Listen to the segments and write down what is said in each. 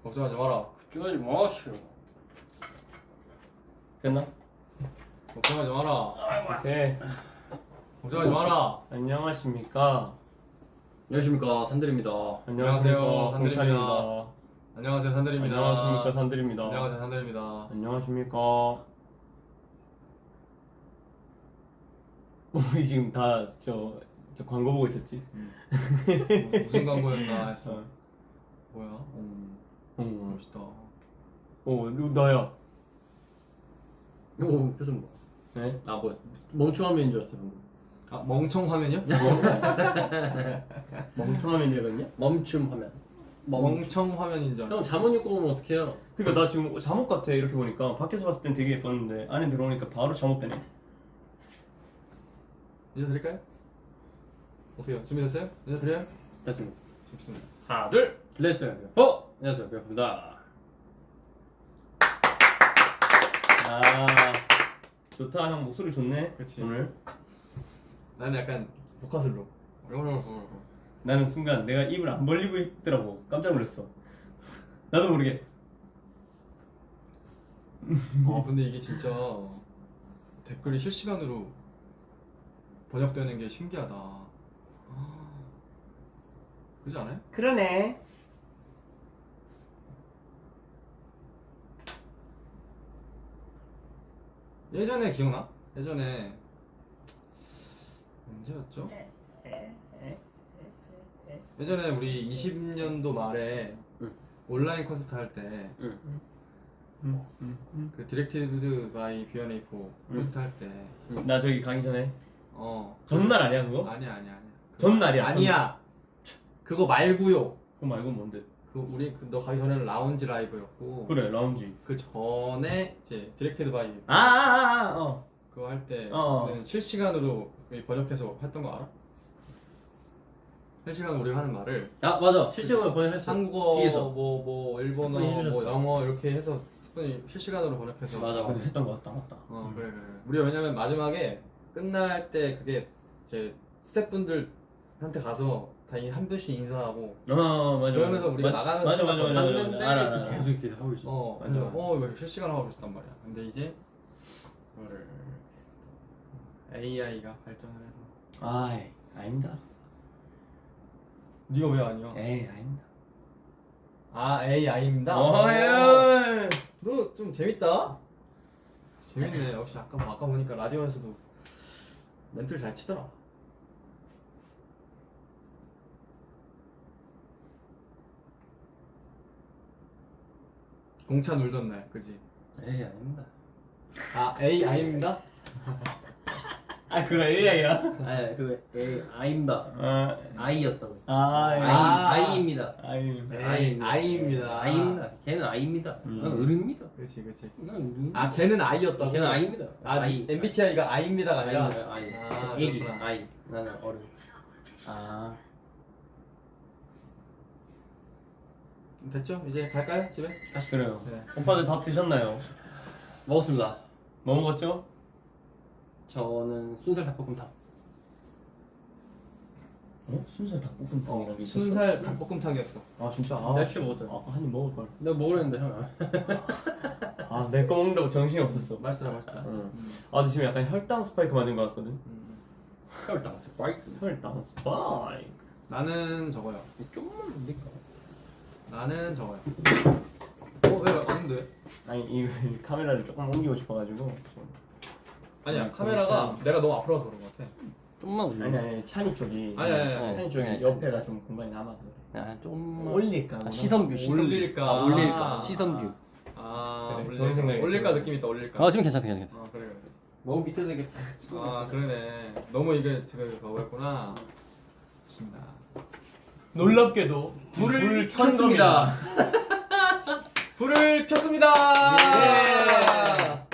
걱정하지 마라. 걱정하지 마시오. 됐나? 걱정하지 마라. 오케이. 걱정하지 마라. 안녕하십니까. 안녕하십니까, 산들입니다. 안녕하세요, 공찬입니다. 안녕하세요, 산들입니다. 안녕하십니까, 산들입니다. 안녕하세요, 산들입니다. 안녕하십니까. 우리 지금 다 저 광고 보고 있었지? 무슨 광고였나 했어. 어. 뭐야? 멋있다. 나야. 오, 표정 봐. 네? 나 뭐, 멍청하면인 줄 알았어, 방금. 아, 멍청 화면이요? 멍청하면 이랬냐? 멈춤 화면. 멍청 화면인 줄 알았어. 형, 잠옷 입고 오면 어떡해요? 그니까 나 지금 잠옷 같아 이렇게 보니까. 밖에서 봤을 땐 되게 예뻤는데 안에 들어오니까 바로 잠옷 되네. 인사드릴까요? 어떻게요? 준비됐어요? 인사드려요? 됐습니다. 좋습니다. 하나, 둘! 레스요. 안녕하세요, 반갑습니다. 아 좋다. 형 목소리 좋네. 그치. 오늘 나는 약간 복화슬로. 어. 나는 순간 내가 입을 안 벌리고 있더라고. 깜짝 놀랐어. 나도 모르게. 근데 이게 진짜 댓글이 실시간으로 번역되는 게 신기하다. 그렇지 않아요? 그러네. 예전에 기억나? 예전에 언제였죠? 예전에 우리 20년도 말에 응. 온라인 콘서트 할 때 그 디렉티드 바이 B1A4 콘서트 할 때 나 저기 가기 전에 그- 전날 아니야 그거? 아니야 전날이야, 아니야 그거 말고요. 그거 말고 뭔데? 너 가기 전에는 라운지 라이브였고 그래 라운지. 그 전에 이제 디렉티드 바이 그거 할 때 실시간으로 번역해서 했던 거 알아? 실시간으로 우리가 하는 말을 아, 맞아. 실시간으로 번역했어. 한국어 뒤에서. 뭐 일본어 스푼이 해주셨어. 뭐 영어 이렇게 해서 스푼이 실시간으로 번역해서 맞아. 그래 했던 거 같다 맞다. 그래 우리가 왜냐면 마지막에 끝날 때 그게 이제 스태프분들한테 가서 다 한 분씩 인사하고 맞아. 그러면서 우리가 나가는 맞아. 봤는데 알아. 계속 이렇게 하고 있었어. 맞아. 이거 실시간으로 하고 있었단 말이야. 근데 이제 그거를 AI가 발전을 해서 아닙니다. 네가 왜 아니야? 에이 아닙니다. AI입니다. 어이. 너 좀 재밌다. 재밌네. 역시 아까 보니까 라디오에서도 멘트를 잘 치더라. 공차 놀던 날, 그지? 에이, 아닙니다. AI입니다. 그거 AI야? 아, 아입니다. 아이였다고. 아이입니다. 아이입니다. 아이입니다. 걔는 아이입니다. 난 어른입니다. 그렇지. 난 어른. 걔는 아이였다고. 걔는 아이입니다. MBTI가 아이입니다가 아니라. 아이. 애기. 그렇구나. 아이. 나는 어른. 됐죠? 이제 갈까요? 집에? 그래요. 네. 오빠들 밥 드셨나요? 먹었습니다. 뭐 먹었죠? 저는 순살 닭볶음탕. 순살 닭볶음탕이라고 있었어? 순살 닭볶음탕이었어. 진짜? 내가 시켜 먹었잖아. 한입 먹을 걸. 내가 먹으랬는데 형. 내 거 먹는다고 정신이 없었어. 맛있더라. 근데 지금 약간 혈당 스파이크 맞은 것 같거든. 혈당 스파이크. 혈당 스파이크. 나는 저거요. 좀만 올릴까? 나는 저거요. 왜 안돼? 아니 이 카메라를 조금 옮기고 싶어가지고. 아니야 카메라가 내가 너무 앞으로 가서 그런 것 같아. 좀만 올려. 아니 찬이 쪽이. 아니. 찬이 쪽이 아니, 옆에가 좀 공간이 남아서 그래. 좀만 올릴까? 시선뷰. 올릴까? 올릴까? 시선뷰. 그래, 좋은 생각이 올릴까 들어요. 느낌 있다. 올릴까? 지금 괜찮다. 그래. 너무 밑에서 이렇게 그러네. 너무 이게 지금 그거였구나. 좋습니다. 놀랍게도 불을 켠 켰습니다. 불을 켰습니다.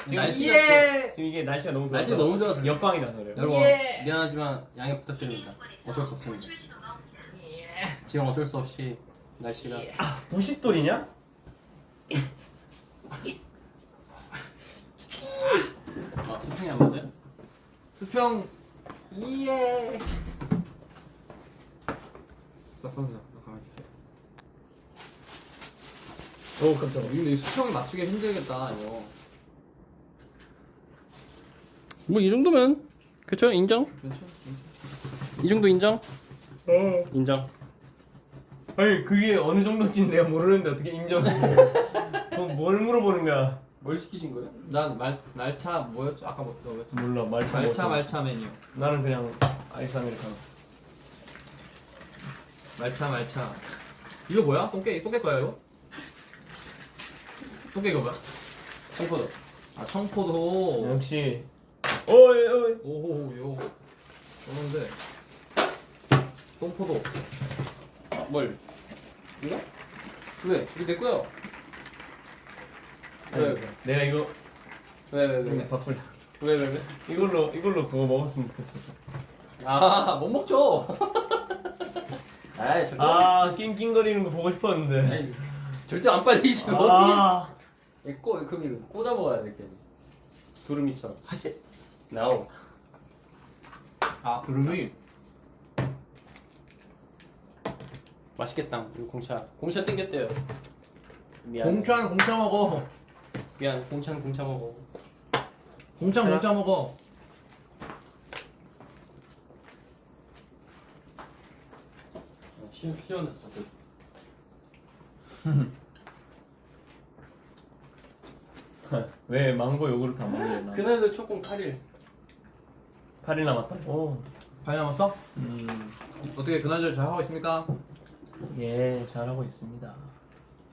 지금 날씨가 지금 이게 날씨가 너무 좋아서 날씨가 너무 좋아서 옆방이라서 그래요. 여러분 미안하지만 양해 부탁드립니다. 어쩔 수 없습니다. 지금 어쩔 수 없이 날씨가 90돌이냐? 수평이 안 맞아요? 수평 예. 나 선수야. 너 가만히 있으세요. 깜짝아. 근데 이 수평 맞추기 힘들겠다 이거. 뭐 이 정도면 그쵸? 인정? 괜찮아. 이 정도 인정? 어. 인정. 아니 그게 어느 정도인지 내가 모르는데 어떻게 인정해? 뭘 물어보는 거야? 뭘 시키신 거예요? 난 말차 뭐였지? 아까 뭐였지? 몰라 말차 말차 메뉴. 나는 그냥 아이스 아메리카노. 말차. 이거 뭐야? 똥개 거야 이거? 똥개 이거 뭐야? 청포도. 아 청포도. 역시 어이 오호 요. 그런데 똥포도. 뭘? 이거? 왜? 이게 내 거야. 왜? 내가 이거 왜? 바꿀 왜? 이걸로 그거 먹었으면 좋겠어. 아, 못 먹죠. 아이, 절대. 낑낑거리는 거 보고 싶었는데. 아이, 절대 안 빨리지. 어떻게? 그럼 이거 꽂아 먹어야 돼, 이렇게. 두루미처럼. 사실 나오. 아 두루미. 맛있겠다. 이거 공차 땡겼대요. 미안. 공차는 공차 먹어. 미안. 공차는 공차 먹어. 공차 먹어. 시원했어. 왜 망고 요구르트 안 먹냐? 그날도 조금 8일. 8일 남았다. 오. 많이 남았어? 음. 어떻게 그날저날 잘 하고 있습니까? 예, 잘하고 있습니다.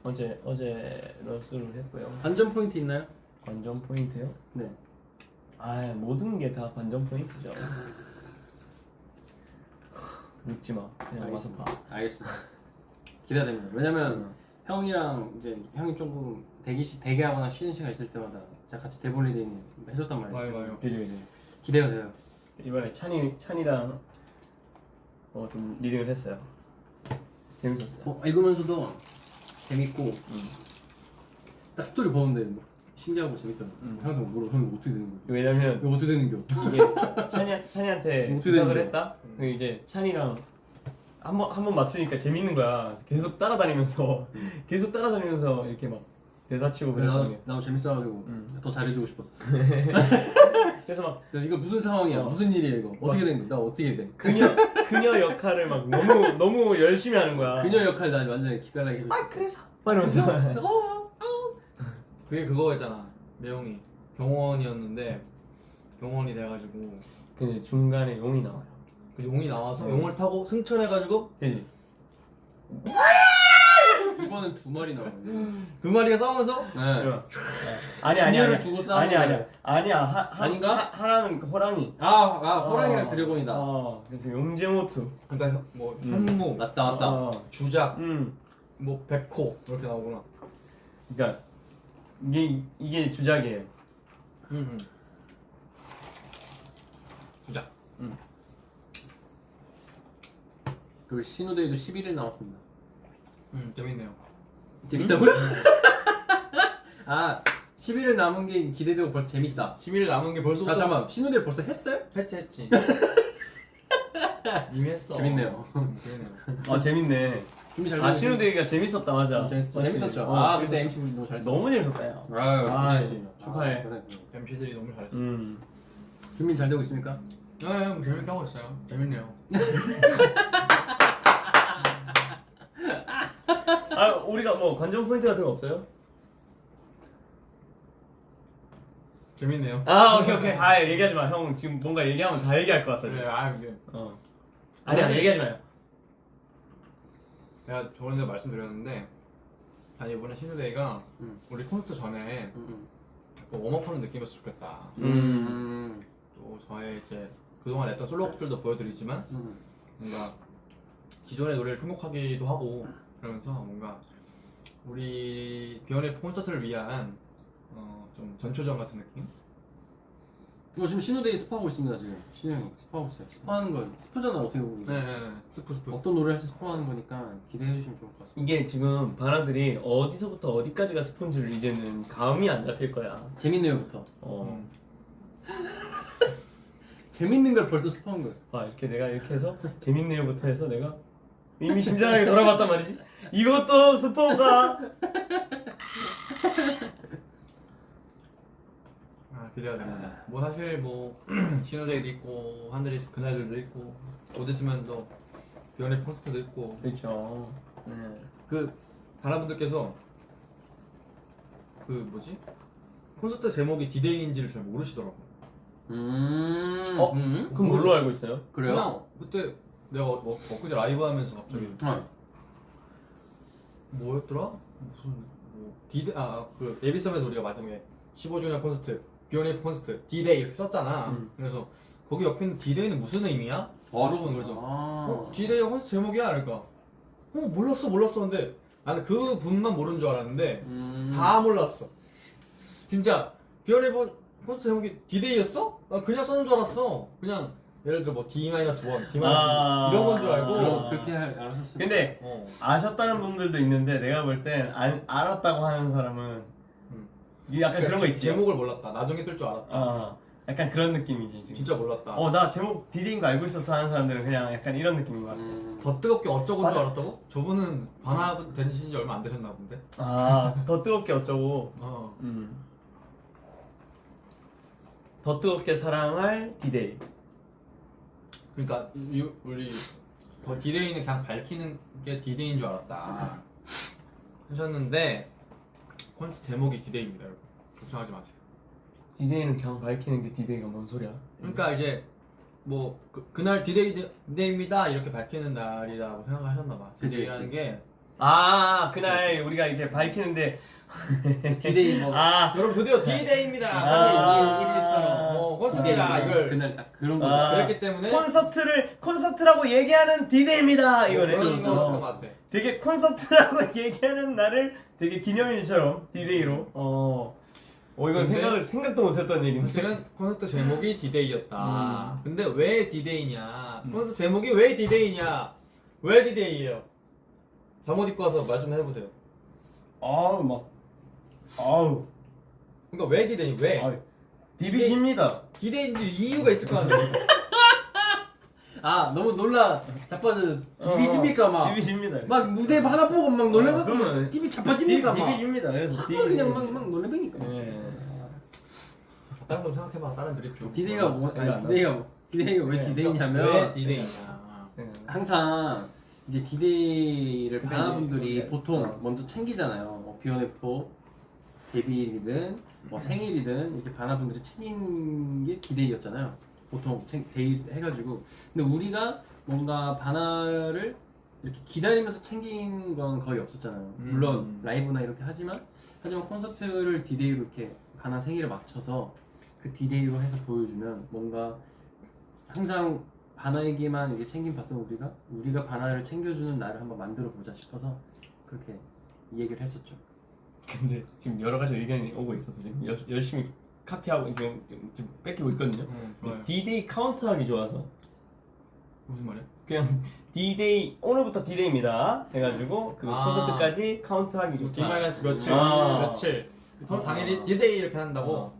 어제 러스를 했고요. 반전 포인트 있나요? 관전 포인트요? 네. 모든 게 다 관전 포인트죠. 묻지 마. 그냥 와서 봐. 알겠습니다. 기대됩니다. 왜냐면 형이랑 이제 형이 조금 대기하거나 쉬는 시간 있을 때마다 제가 같이 대본 리딩 해줬단 말이에요. 맞아요. 그지. 기대가 돼요. 이번에 찬이랑 좀 리딩을 했어요. 재밌었어요. 읽으면서도 재밌고 딱 스토리 보는데 뭐 신기하고 재밌더라고. 형도 물어. 형 이거 어떻게 되는 거야? 왜냐면 이거 어떻게 되는 겨? 이게 찬이한테 어떻게 부탁을 되는 했다. 그 이제 찬이랑 한 번 맞추니까 재밌는 거야. 계속 따라다니면서 이렇게 막 대사치고 그랬던 게. 나도 재밌어가지고 더 잘해주고 싶었어. 그래서 막 그래서 이거 무슨 상황이야? 무슨 일이야 이거? 어떻게 된 거야? 나 어떻게 돼? 그녀 역할을 막 너무 열심히 하는 거야. 그녀 역할 나 완전 기깔나게 해줬어. 그래서 막 이러면서 그게 그거였잖아. 내용이 경원이었는데 경원이 돼가지고 근데 중간에 용이 나와요. 그 용이 나와서 용을 타고 승천해가지고 그지? 이번엔 두 마리 나와요. 두 마리가 싸우면서 네. 아니야. 그녀를 두고 싸우는 거예요. 아니야. 아닌가? 하나는 그 호랑이. 호랑이랑 드래곤이다. 그래서 용재모투. 그러니까 뭐 현무, 맞다. 주작, 음. 뭐 백호 이렇게 나오구나. 그러니까 이게 주작이에요. 주작. 그리고 신호데이도 11일 남았습니다. 재밌네요. 재밌다고요? 11일 남은 게 기대되고 벌써 재밌다. 10일 남은 게 벌써부터. 잠깐만, 신호데이 벌써 했어요? 했지. 이미 했어. 재밌네요. 재밌네요. 재밌네. 준비 잘 되고 신우대기가 재밌었다 맞아. 재밌었죠. 그때 MC 분이 너무 잘했어. 너무 재밌었다 야. 고생했습니다. 축하해. MC들이 너무 잘했어. 준비 잘 되고 있습니까? 네, 재밌게 하고 있어요. 재밌네요. 우리가 뭐 관전 포인트 같은 거 없어요? 재밌네요. 오케이. 얘기하지 마. 형 지금 뭔가 얘기하면 다 얘기할 것 같다. 그래, 이게 아니야, 얘기하지 마요. 내가 저번에도 말씀드렸는데, 이번에 신우데이가 우리 콘서트 전에 또 웜업하는 느낌이었으면 좋겠다. 또 저의 이제 그동안 냈던 솔로곡들도 보여드리지만 뭔가 기존의 노래를 편곡하기도 하고 그러면서 뭔가 우리 비욘의 콘서트를 위한 좀 전초전 같은 느낌? 지금 신호데이 스포하고 있습니다 지금. 신영이 스포하고 있어요. 스포하는 건 스포잖아 어떻게 보면. 네. 스프. 어떤 노래를 할지 스포하는 거니까 기대해 주시면 좋을 것 같습니다. 이게 지금 바나들이 어디서부터 어디까지가 스폰지를 이제는 감이 안 잡힐 거야. 재밌네요부터. 재밌는 걸 벌써 스포한 거야. 이렇게 내가 이렇게 해서 재밌네요부터 해서 내가 이미 심장하게 돌아봤단 말이지. 이것도 스폰가? 아 기대가 됩니다. 뭐 사실 뭐 신호대도 있고 하늘이 그날들도 있고 곧 있으면 또 비욘의 콘서트도 있고 그렇죠. 네. 그 바라분들께서 그 뭐지 콘서트 제목이 디데이인지를 잘 모르시더라고. 그럼 뭘로 알고 있어요? 그래요? 그냥 그때 내가 엊그제 라이브 하면서 갑자기 뭐였더라? 무슨 뭐 디데 그 에비섬에서 우리가 마지막에 15주년 콘서트 비욘의 콘서트 디데이 이렇게 썼잖아. 그래서 거기 옆에 있는 디데이는 무슨 의미야? 물어보는 그래서 디데이 콘서트 제목이야? 그러니까 몰랐어 근데 나는 그 분만 모르는 줄 알았는데 다 몰랐어. 진짜 비욘의 콘서트 제목이 디데이였어? 나 그냥 써는 줄 알았어. 그냥 예를 들어 뭐 D-1, D-1 이런 건 줄 알고 그렇게 알았었어요. 근데 아셨다는 분들도 있는데 내가 볼 땐 알았다고 하는 사람은 약간 그런 거 있지. 제목을 몰랐다. 나중에 뜰 줄 알았다. 약간 그런 느낌이지 지금. 진짜 몰랐다. 나 제목 디데이인 거 알고 있었어 하는 사람들은 그냥 약간 이런 느낌인 것 같아. 더 뜨겁게 어쩌고인 줄 맞아. 알았다고? 저분은 반합 되신 지 얼마 안 되셨나 본데? 더 뜨겁게 어쩌고. 더 뜨겁게 사랑할 디데이. 그러니까 우리 더 디데이는 그냥 밝히는 게 디데이인 줄 알았다 하셨는데 콘서트 제목이 디데이입니다 여러분. 걱정하지 마세요. 디데이는 그냥 밝히는 게 디데이가 뭔 소리야? 그러니까 이제 뭐 그날 디데이입니다 이렇게 밝히는 날이라고 생각하셨나 봐. 그치, 디데이라는 그치. 게 그날 우리가 이렇게 밝히는데 디데이 뭐 여러분 드디어 디데이입니다. 3일 1일처럼 콘서트입니다 이걸 그날 딱 그런 거. 그랬기 때문에 콘서트라고 얘기하는 디데이입니다 이거네. 그런 거 같아. 되게 콘서트라고 얘기하는 날을 되게 기념일처럼 디데이로. 이건 근데 생각도 못했던 얘기인데. 사실은 콘서트 제목이 디데이였다. 근데 왜 디데이냐? 콘서트 제목이 왜 디데이냐? 왜 디데이예요? 잠옷 입고 와서 말 좀 해보세요. 그러니까 왜 디데이? 왜? 디비지입니다. 디데이인지 이유가 있을 거 아니에요? 너무 놀라 자빠져 디비집니까 디비지입니다. 막 무대 하나 보고 막 놀래갖고 그러면 TV 자빠집니까 막 디비지입니다. 그래서 그냥 막 놀래니까. 다른 걸 생각해봐. 다른 드립쇼. 디데이가 뭐? 생각 안 나. 디데이가 왜 디데이냐면 왜 디데이냐? 항상 이제 디데이를 디데이, 바나분들이 네. 보통 먼저 챙기잖아요. 뭐 비욘에포 데뷔일이든 뭐 생일이든 이렇게 바나분들이 챙긴 게 디데이였잖아요. 보통 데이 해가지고. 근데 우리가 뭔가 바나를 이렇게 기다리면서 챙긴 건 거의 없었잖아요. 물론 라이브나 이렇게 하지만 콘서트를 디데이로 이렇게 바나 생일에 맞춰서 그 디데이로 해서 보여주면 뭔가 항상 바나에게만 이게 챙김받던 우리가 바나를 챙겨주는 날을 한번 만들어 보자 싶어서 그렇게 이 얘기를 했었죠. 근데 지금 여러 가지 의견이 오고 있어서 지금 열심히 카피하고 지금 뺏기고 있거든요. 좋아요. 디데이 카운트하기 좋아서 무슨 말이야? 그냥 디데이 오늘부터 디데이입니다 해가지고 그 콘서트까지 카운트하기 좋다. D- 며칠 며칠 서로 당일이 디데이 이렇게 한다고.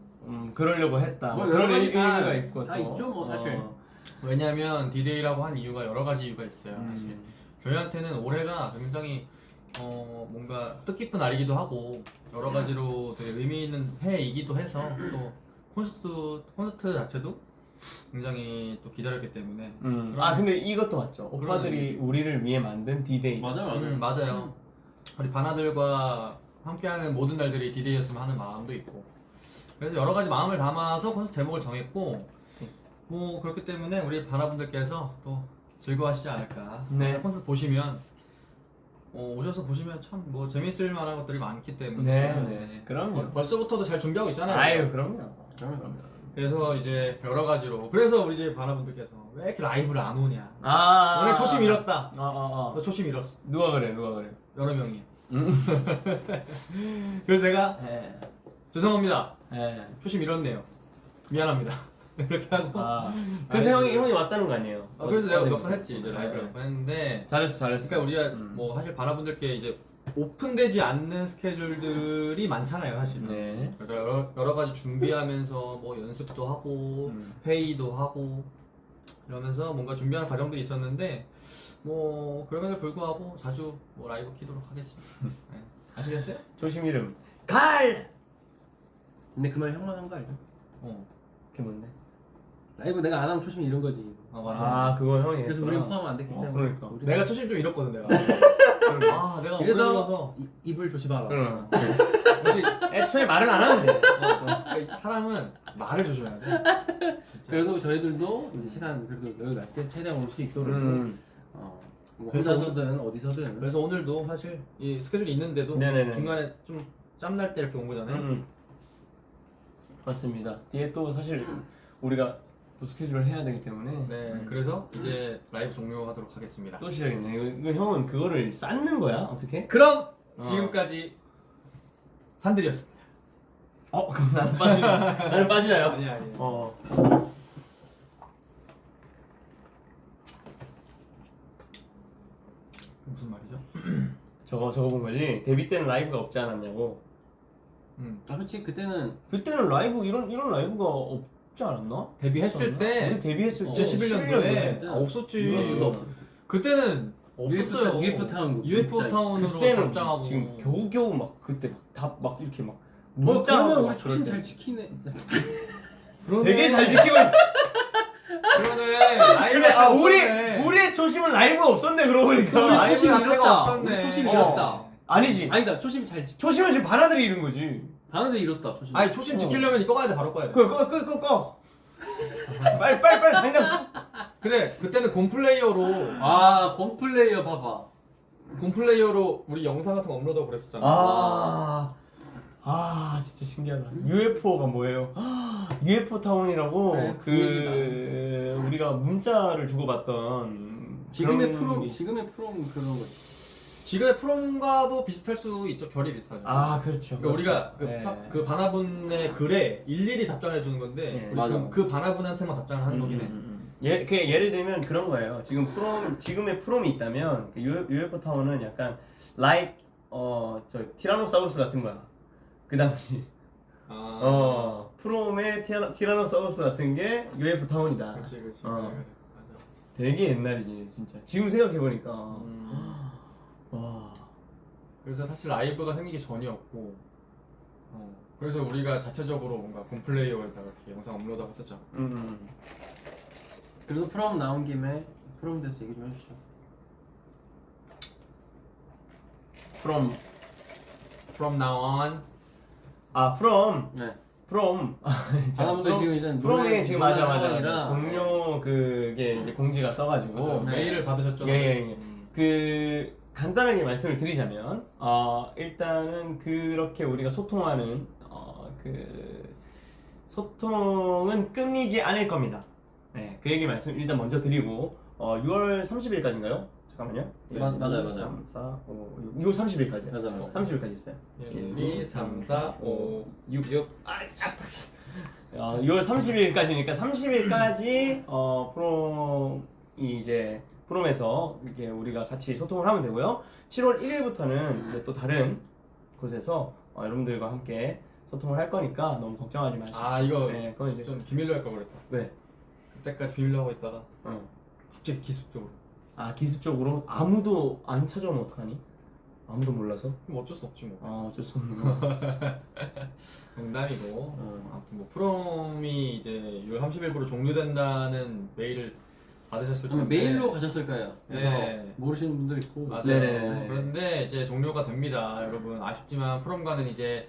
그러려고 했다. 뭐 그런 여러 가지 의미가 있고 다 또. 있죠, 뭐 사실. 왜냐면 디데이라고 한 이유가 여러 가지 이유가 있어요. 사실 저희한테는 올해가 굉장히 뭔가 뜻깊은 날이기도 하고 여러 가지로 되게 의미 있는 해이기도 해서 또 콘서트 자체도 굉장히 또 기다렸기 때문에. 근데 이것도 맞죠. 오빠들이 우리를 위해 만든 디데이. 맞아요. 우리 바나들과 함께하는 모든 날들이 디데이였으면 하는 마음도 있고. 그래서 여러 가지 마음을 담아서 콘서트 제목을 정했고, 뭐 그렇기 때문에 우리 바나분들께서 또 즐거워하시지 않을까. 네. 콘서트 보시면 오셔서 보시면 참 뭐 재밌을 만한 것들이 많기 때문에. 네. 그럼요. 벌써부터도 잘 준비하고 있잖아요. 그럼요. 그래서 이제 여러 가지로. 그래서 우리 집 바나분들께서 왜 이렇게 라이브를 안 오냐. 오늘 초심 잃었다. 너 초심 잃었어. 누가 그래? 여러 명이. 그래서 제가 죄송합니다. 초심 잃었네요. 미안합니다. 이렇게 하고. 그래서 형이 왔다는 거 아니에요? 그래서 내가 몇 번 했지. 이제 라이브를 몇 번 했는데. 잘했어. 그러니까 우리가 뭐 사실 바나분들께 이제 오픈되지 않는 스케줄들이 많잖아요, 사실. 네. 그러니까 여러 가지 준비하면서 뭐 연습도 하고 회의도 하고 이러면서 뭔가 준비하는 과정들이 있었는데 뭐 그럼에도 불구하고 자주 뭐 라이브 키도록 하겠습니다. 네. 아시겠어요? 조심 이름. 갈! 근데 그 말 형만 한 거 알죠? 어. 그게 뭔데? 라이브 내가 안 하면 초심이 이런 거지. 아 맞아. 아 그거 형이 그래서 했구나. 우리는 포함 안 됐기 때문에. 그러니까. 우리는- 내가 초심 좀 잃었거든 내가. 아 내가 오래 그래서 들어서 입을 조심하라. 그럼. 역시 애초에 말을 안 하는데. 그러니까 사람은 말을 조심해야 돼. 그래도 저희들도 이제 시간 그래도 여유 날때 최대한 올 수 있도록 뭐 그래서 혼자서든 어디서든. 그래서 오늘도 사실 이 스케줄이 있는데도 네네네. 중간에 좀 짬날 때 이렇게 온 거잖아요. 맞습니다. 뒤에 또 사실 우리가 또 스케줄을 해야 되기 때문에 네, 그래서 이제 라이브 종료하도록 하겠습니다. 또 시작이네. 이거 형은 그거를 쌓는 거야? 어떻게? 그럼 지금까지 산들이었습니다. 그럼 난 빠지나요? 나는 빠지나요? 아니야. 무슨 말이죠? 저거 본 거지. 데뷔 때는 라이브가 없지 않았냐고. 아 그렇지 그때는 그때는 라이브 이런 라이브가 없지 않았나? 데뷔했을 없었나? 때 우리 데뷔했을 때 2011년도에 없었지. 유에스도 없어. 그때는 없었어요. UFO 타운. UFO 타운으로 그때는 답장하고 지금 겨우겨우 막 그때 막 이렇게 막 그러면 문자하고 우리 막 초심 그럴 때. 잘 지키네. 되게 잘 지키고 그러네. 라이브 그래 자체가 우리 없었네. 우리의 초심은 라이브가 없었네 그러고 보니까 우리 라이브 초심 자체가 잃었다. 없었네. 우리 초심 잃었다. 아니지 아니다 초심 잘 지키. 초심은 지금 바나들이 잃은 거지 반응도 잃었다 초심. 아니 초심 지키려면 이거 꺼야 돼. 바로 꺼야 돼. 꺼 빨리 당장 근데 그때는 곰플레이어로 아 곰플레이어 봐봐. 우리 영상 같은 거 업로드하고 그랬었잖아. 진짜 신기하다 UFO가 뭐예요? UFO 타운이라고 그래, 그 우리가 문자를 주고받던 지금의 그런 프롬 게 지금의 프롬 그런 거지. 지금의 프롬과도 비슷할 수 있죠. 결이 비슷하죠. 그렇죠 그러니까 우리가 그, 네. 그 바나분의 글에 일일이 답장해 주는 건데 네, 우리 맞아. 그 바나분한테만 답장을 하는 거긴 해. 예를 들면 그런 거예요. 지금의 프롬이 있다면 그 UFO 타운은 약간 like 저 티라노사우루스 같은 거야. 그 당시 프롬의 티라노사우루스 같은 게 UFO 타운이다. 그렇지. 그래. 맞아. 되게 옛날이지 진짜. 지금 생각해 보니까 와. 그래서 사실 라이브가 생기기 전이었고 그래서 우리가 자체적으로 뭔가 곰플레이어에다가 이렇게 영상 업로드하고 했었죠. 그래서 프롬 나온 김에 프롬 대해서 얘기 좀 해주시죠. From now on. from 네. from 바나분들 지금 이제 프롬이 지금 맞아 상황이라 종료 그게 이제 공지가 떠가지고 네. 메일을 받으셨죠? 예. 그 간단하게 말씀을 드리자면 일단은 그렇게 우리가 소통하는 그 소통은 끊이지 않을 겁니다. 네, 그 얘기 말씀 일단 먼저 드리고 6월 30일까지인가요? 잠깐만요. 맞아요. 3, 4, 5, 6, 6월 30일까지. 맞아요. 30일까지 있어요. 1, 2, 3, 4, 5, 6. 6월 30일까지니까 30일까지 프롬이 이제 프롬에서 이렇게 우리가 같이 소통을 하면 되고요. 7월 1일부터는 이제 또 다른 곳에서 여러분들과 함께 소통을 할 거니까 너무 걱정하지 마시고. 이거 네, 그건 이제 좀 비밀로 할 걸 그랬다. 네. 그때까지 비밀로 하고 있다가 갑자기 기습적으로. 기습적으로 아무도 안 찾아오면 어떡하니? 아무도 몰라서? 그럼 어쩔 수 없지 뭐. 어쩔 수 없는 거. 농담이고. 아무튼 뭐 프롬이 이제 6월 30일부로 종료된다는 메일을 받으셨을 텐데. 메일로 가셨을 거예요. 그래서 네. 모르시는 분들 있고. 맞아요. 네네네. 그런데 이제 종료가 됩니다, 여러분. 아쉽지만 프롬과는 이제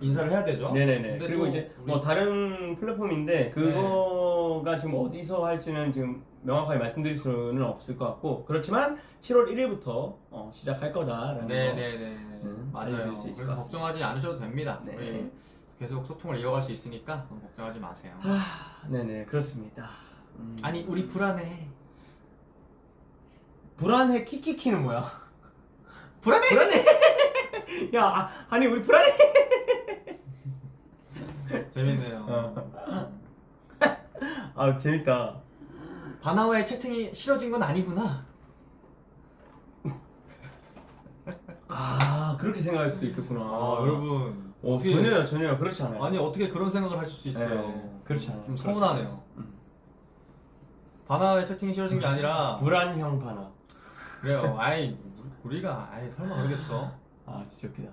인사를 해야 되죠. 네네네. 근데 그리고 또 이제 우리- 뭐 다른 플랫폼인데 그거가 지금 어디서 할지는 지금 명확하게 말씀드릴 수는 없을 것 같고 그렇지만 7월 1일부터 시작할 거다라는 거. 네네네. 맞아요. 알려드릴 수 있을 그래서 것 같습니다. 걱정하지 않으셔도 됩니다. 네. 우리 계속 소통을 이어갈 수 있으니까 너무 걱정하지 마세요. 네네 그렇습니다. 아니 우리 불안해. 불안해 키키키는 뭐야? 불안해. 야 아니 우리 불안해. 재밌네요. 재밌다. 바나와의 채팅이 싫어진 건 아니구나. 그렇게 생각할 수도 있겠구나. 여러분 전혀요 그렇지 않아요. 아니 어떻게 그런 생각을 하실 수 있어요? 네, 그렇지 않아요. 좀 서운하네요. 바나와의 채팅이 싫어진 게 아니라 불안형 바나. 그래요. 우리가 설마 그러겠어? 진짜 웃기다.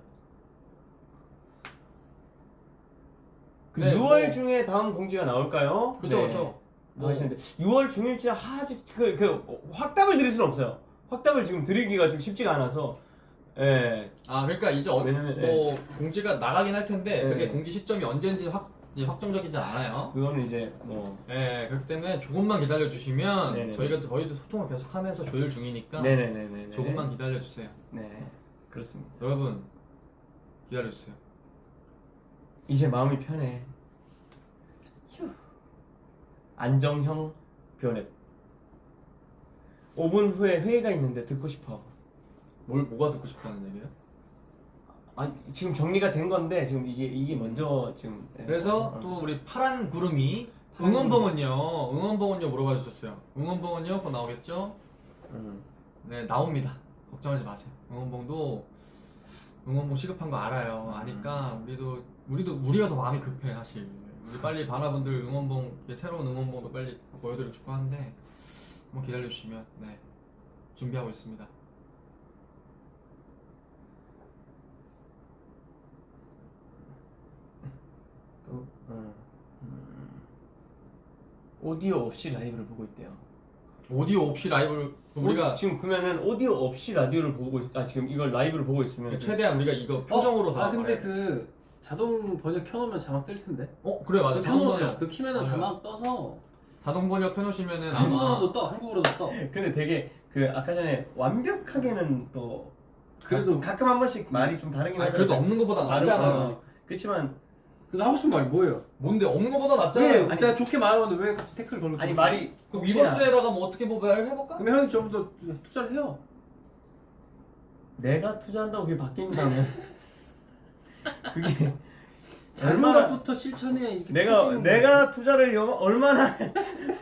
그 네, 6월 뭐. 중에 다음 공지가 나올까요? 그쵸 네. 그쵸. 뭐 하시는데 6월 중일지 아직 확답을 드릴 수는 없어요. 확답을 지금 드리기가 좀 쉽지가 않아서. 예. 아 그러니까 이제 왜냐면, 뭐 공지가 나가긴 할 텐데 네. 그게 공지 시점이 언제인지 이제 확정적이지 않아요. 그거는 이제 뭐. 네, 그렇기 때문에 조금만 기다려 주시면 네네. 저희도 소통을 계속하면서 조율 중이니까 네네네네. 조금만 기다려 주세요. 네. 그렇습니다. 여러분 기다려 주세요. 이제 마음이 편해. 휴. 안정형 변앱. 5분 후에 회의가 있는데 듣고 싶어. 뭐가 듣고 싶다는 얘기예요? 아 지금 정리가 된 건데 지금 이게 먼저 지금. 그래서 또 우리 파란 구름이 응원봉은요 물어봐 주셨어요. 응원봉은요 곧 나오겠죠? 네 나옵니다. 걱정하지 마세요. 응원봉 시급한 거 알아요. 아니까 우리가 더 마음이 급해 사실. 우리 빨리 바나분들 응원봉 새로운 응원봉도 빨리 보여드리고 싶고 한데 한번 기다려 주시면 네 준비하고 있습니다. 또 오디오 없이 라이브를 보고 있대요. 오디오 없이 라이브를 우리가 지금 그러면은 오디오 없이 라디오를 보고 지금 이걸 라이브를 보고 있으면 최대한 우리가 이거 표정으로 다 근데 말해야 돼. 그 자동 번역 켜놓으면 자막 뜰 텐데. 그래 맞아. 그거 켜놓으세요. 자동 그 키면은 맞아요. 자막 떠서 자동 번역 켜놓으시면은 아마 한국어로도 떠. 한국어로도 떠. 근데 되게 그 아까 전에 완벽하게는 또 그래도 가끔 한 번씩 말이 좀 다르긴 아니, 그래도 없는 것보다 낫잖아. 그렇지만 그래서 하고 싶은 말이 뭐예요? 뭔데 없는 것보다 낫잖아. 왜? 아니, 내가 좋게 말하는데 왜 갑자기 태클 걸고? 아니 말이 그 위버스에다가 뭐 어떻게 뭐 해볼까? 그러면 형이 좀 더 투자를 해요. 내가 투자한다고 그게 바뀐다면 그게 작은 얼마나- 것부터 실천해. 이렇게 내가 펴지는 내가 투자를 얼마나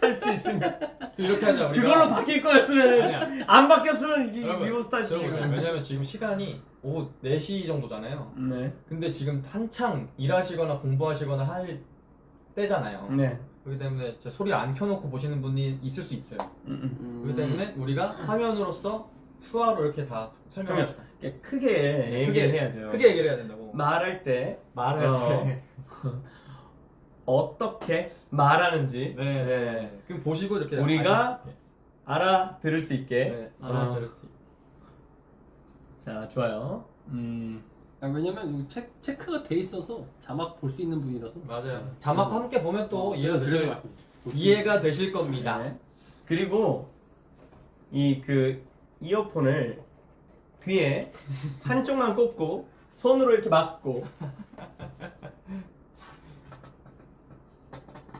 할 수 있으면 이렇게 하자 우리가. 그걸로 바뀔 거였으면 아니야. 안 바뀌었으면 여러분, 위버스타시 들어보세요. 왜냐면 지금 시간이 오후 4시 정도잖아요. 네. 근데 지금 한창 일하시거나 공부하시거나 할 때잖아요. 네. 그렇기 때문에 제 소리를 안 켜놓고 보시는 분이 있을 수 있어요. 음. 그렇기 때문에 우리가 화면으로서 수화로 이렇게 다 설명합시다. 그러니까 크게 얘기를 해야 돼요. 크게 얘기를 해야 된다고. 말할 때 말할 때. 어떻게 말하는지 네. 그럼 보시고 이렇게 우리가 알려줄게. 알아들을 수 있게. 네, 알아들을 수 있게. 자, 좋아요. 왜냐면 이거 체크가 돼 있어서 자막 볼 수 있는 분이라서. 맞아요. 자막 함께 보면 또 이해가 그래서 되실 말씀드렸어요. 이해가 되실 겁니다. 네. 그리고 이 그 이어폰을 귀에 한쪽만 꽂고 손으로 이렇게 막고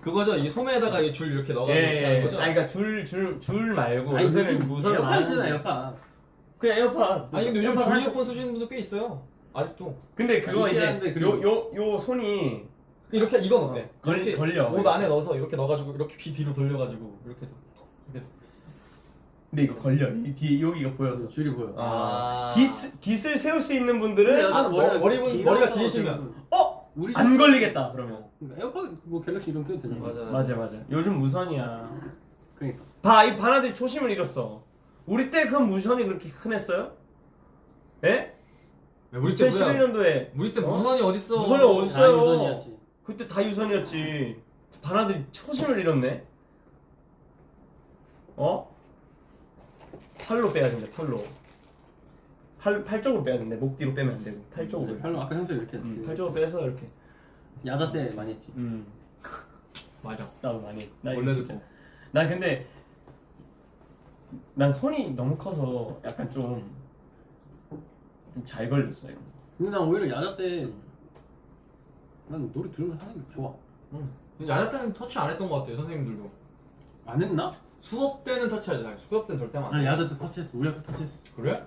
그거죠. 이 소매에다가 이 줄 이렇게 넣어가지고 이렇게 하는 거죠. 아니 그러니까 줄 말고 아니 요새는 요즘 무선 에어팟이잖아요, 에어팟. 그냥 에어팟. 아니 근데 요즘 에어팟 줄 한쪽- 이어폰 쓰시는 분도 꽤 있어요. 아직도. 근데 그거 있긴 이제 한데 그리고- 요 손이 이렇게 이건 어때? 이렇게 걸려. 옷 안에 넣어서 이렇게 넣어가지고 이렇게 귀 뒤로 돌려가지고 이렇게 해서 이렇게 해서. 근데 이거 걸려. 이 뒤에 여기가 보여서. 줄이 보여. 아. 깃을 세울 수 있는 근데 분들은 여자는 머리가 길어서 길으시면. 지금 우리 안 걸리겠다 그러면. 그러니까 에어팟 뭐 갤럭시 이런 껴도 되잖아. 맞아. 요즘 무선이야. 그러니까. 이 바나들이 초심을 잃었어. 우리 때 그 무선이 그렇게 흔했어요? 예? 우리 때 뭐야? 2011년도에 우리 때 무선이 어딨어? 무선이 어딨어요? 다 유선이었지. 그때 다 유선이었지. 바나들이 초심을 잃었네. 팔로 빼야 된대. 팔 쪽으로 빼야 된대. 목 뒤로 빼면 안 되고 팔 쪽으로. 팔로 아까 형사 이렇게 했지. 팔 쪽으로 빼서 이렇게. 야자 때 많이 했지. 맞아. 나도 많이. 나 이거 원래도 진짜. 난 근데 난 손이 너무 커서 약간 좀 잘 걸렸어 이거. 근데 난 오히려 야자 때 난 노래 들으면서 하는 게 좋아. 야자 때는 터치 안 했던 것 같아요 선생님들도. 안 했나? 수업 때는 터치하지. 수업 때는 절대 안 해. 아니 야자 때 터치했어. 우리 학교 터치했어. 그래?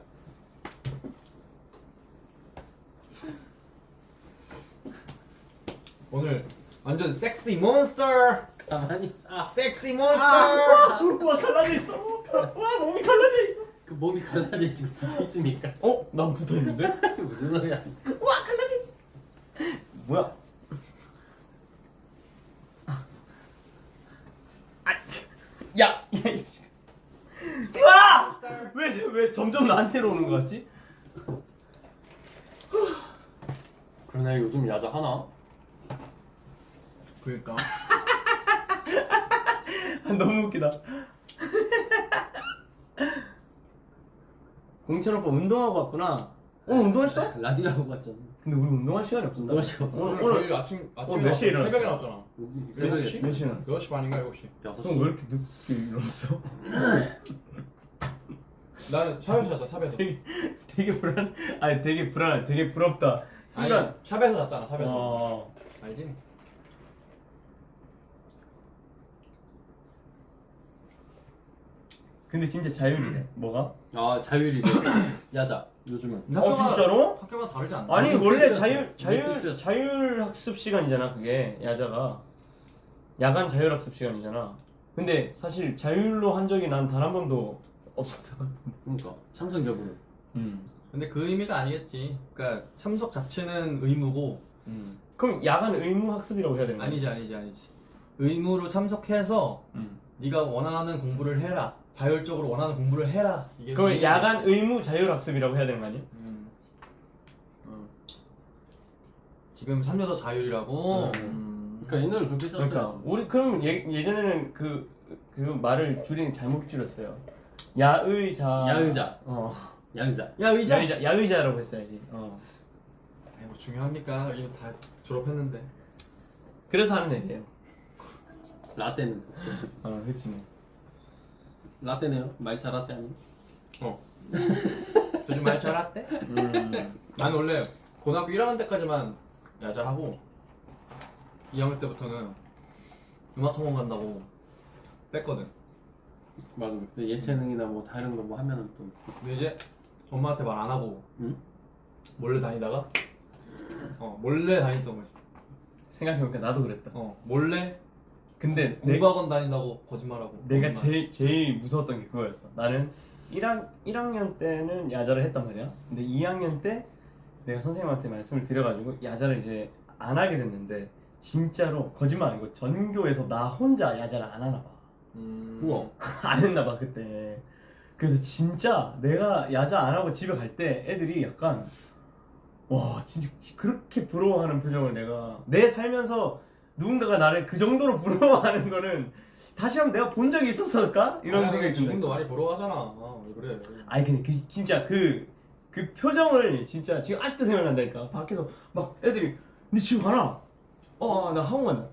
오늘 완전 섹시 몬스터. 가만히 있어. 섹시 몬스터. 와 갈라져 있어. 와 몸이 갈라져 있어. 그 몸이 갈라져 지금 붙어 있으니까. 난 붙어 있는데? 무슨 소리야? 와 갈라져. 뭐야? 야, 와! 왜 점점 나한테로 오는 거 같지? 그러네 요즘 야자 하나? 그러니까. 너무 웃기다. 공철 오빠 운동하고 왔구나. 오늘 운동했어? 라디오 하고 갔잖아. 근데 우리 운동할 시간이 없었다. 운동할 시간 없어. 오늘 오늘 거의 아침에 몇 시에 나왔잖아. 일어났어? 새벽에 나왔잖아. 새벽에 6시? 몇 시에 일어났어? 6시 반인가 7시. 6시. 형 왜 이렇게 늦게 일어났어? 나는 샵에서 잤어. 샵에서. 되게 되게 불안해. 되게 부럽다. 순간. 아니, 샵에서 잤잖아. 샵에서. 어. 알지? 근데 진짜 자율이래. 뭐가? 아 자율이 야자 요즘은. 진짜로? 학교마다 다르지 않나? 아니 우리 원래 필수였어. 자율 학습 시간이잖아 그게 야자가 야간 자율 학습 시간이잖아. 근데 사실 자율로 한 적이 난 단 한 번도 없었다. 그러니까 참석 여부는. 근데 그 의미가 아니겠지. 그러니까 참석 자체는 의무고. 그럼 야간 의무 학습이라고 해야 되는 거야? 아니지. 의무로 참석해서 네가 원하는 공부를 해라. 자율적으로 원하는 공부를 해라. 이게 그럼 의미- 야간 의무 자율 학습이라고 해야 되는 거 아니야? 지금 3년 더 자율이라고. 그러니까 옛날에 그렇게 했었어. 그러니까 우리 그럼 예전에는 그 말을 줄이는 잘못 줄였어요. 야의자. 야의자. 어. 야의자. 야 의자. 야의자라고 했어야지. 아이, 뭐 중요합니까? 이거 다 졸업했는데. 그래서 하는 얘기예요. 라떼는. 그렇지 뭐. 라떼네요. 말차 라떼 아니? 요즘 말 잘했대? 난 원래 고등학교 1학년 때까지만 야자하고 2학년 때부터는 음악학원 간다고 뺐거든. 맞아. 근데 예체능이나 뭐 다른 거 뭐 하면은 또. 근데 이제 엄마한테 말 안 하고 응? 몰래 다니다가 몰래 다녔던 거지. 생각해보니까 나도 그랬다. 몰래 근데 공부학원 다닌다고 거짓말하고. 내가 거짓말. 제일 무서웠던 게 그거였어. 나는 1학년 때는 야자를 했단 말이야. 근데 2학년 때 내가 선생님한테 말씀을 드려가지고 야자를 이제 안 하게 됐는데 진짜로 거짓말 아니고 전교에서 나 혼자 야자를 안 하나 봐. 우와. 안 했나 봐 그때. 그래서 진짜 내가 야자 안 하고 집에 갈 때 애들이 약간 와 진짜 그렇게 부러워하는 표정을 내 살면서 누군가가 나를 그 정도로 부러워하는 거는 다시 한번 내가 본 적이 있었을까? 이런 아니, 생각이 든다. 지금도 많이 부러워하잖아. 왜 그래? 아니 근데 진짜 그 표정을 진짜 지금 아직도 생각난다니까. 밖에서 막 애들이 니 지금 가나? 나 학원 간다.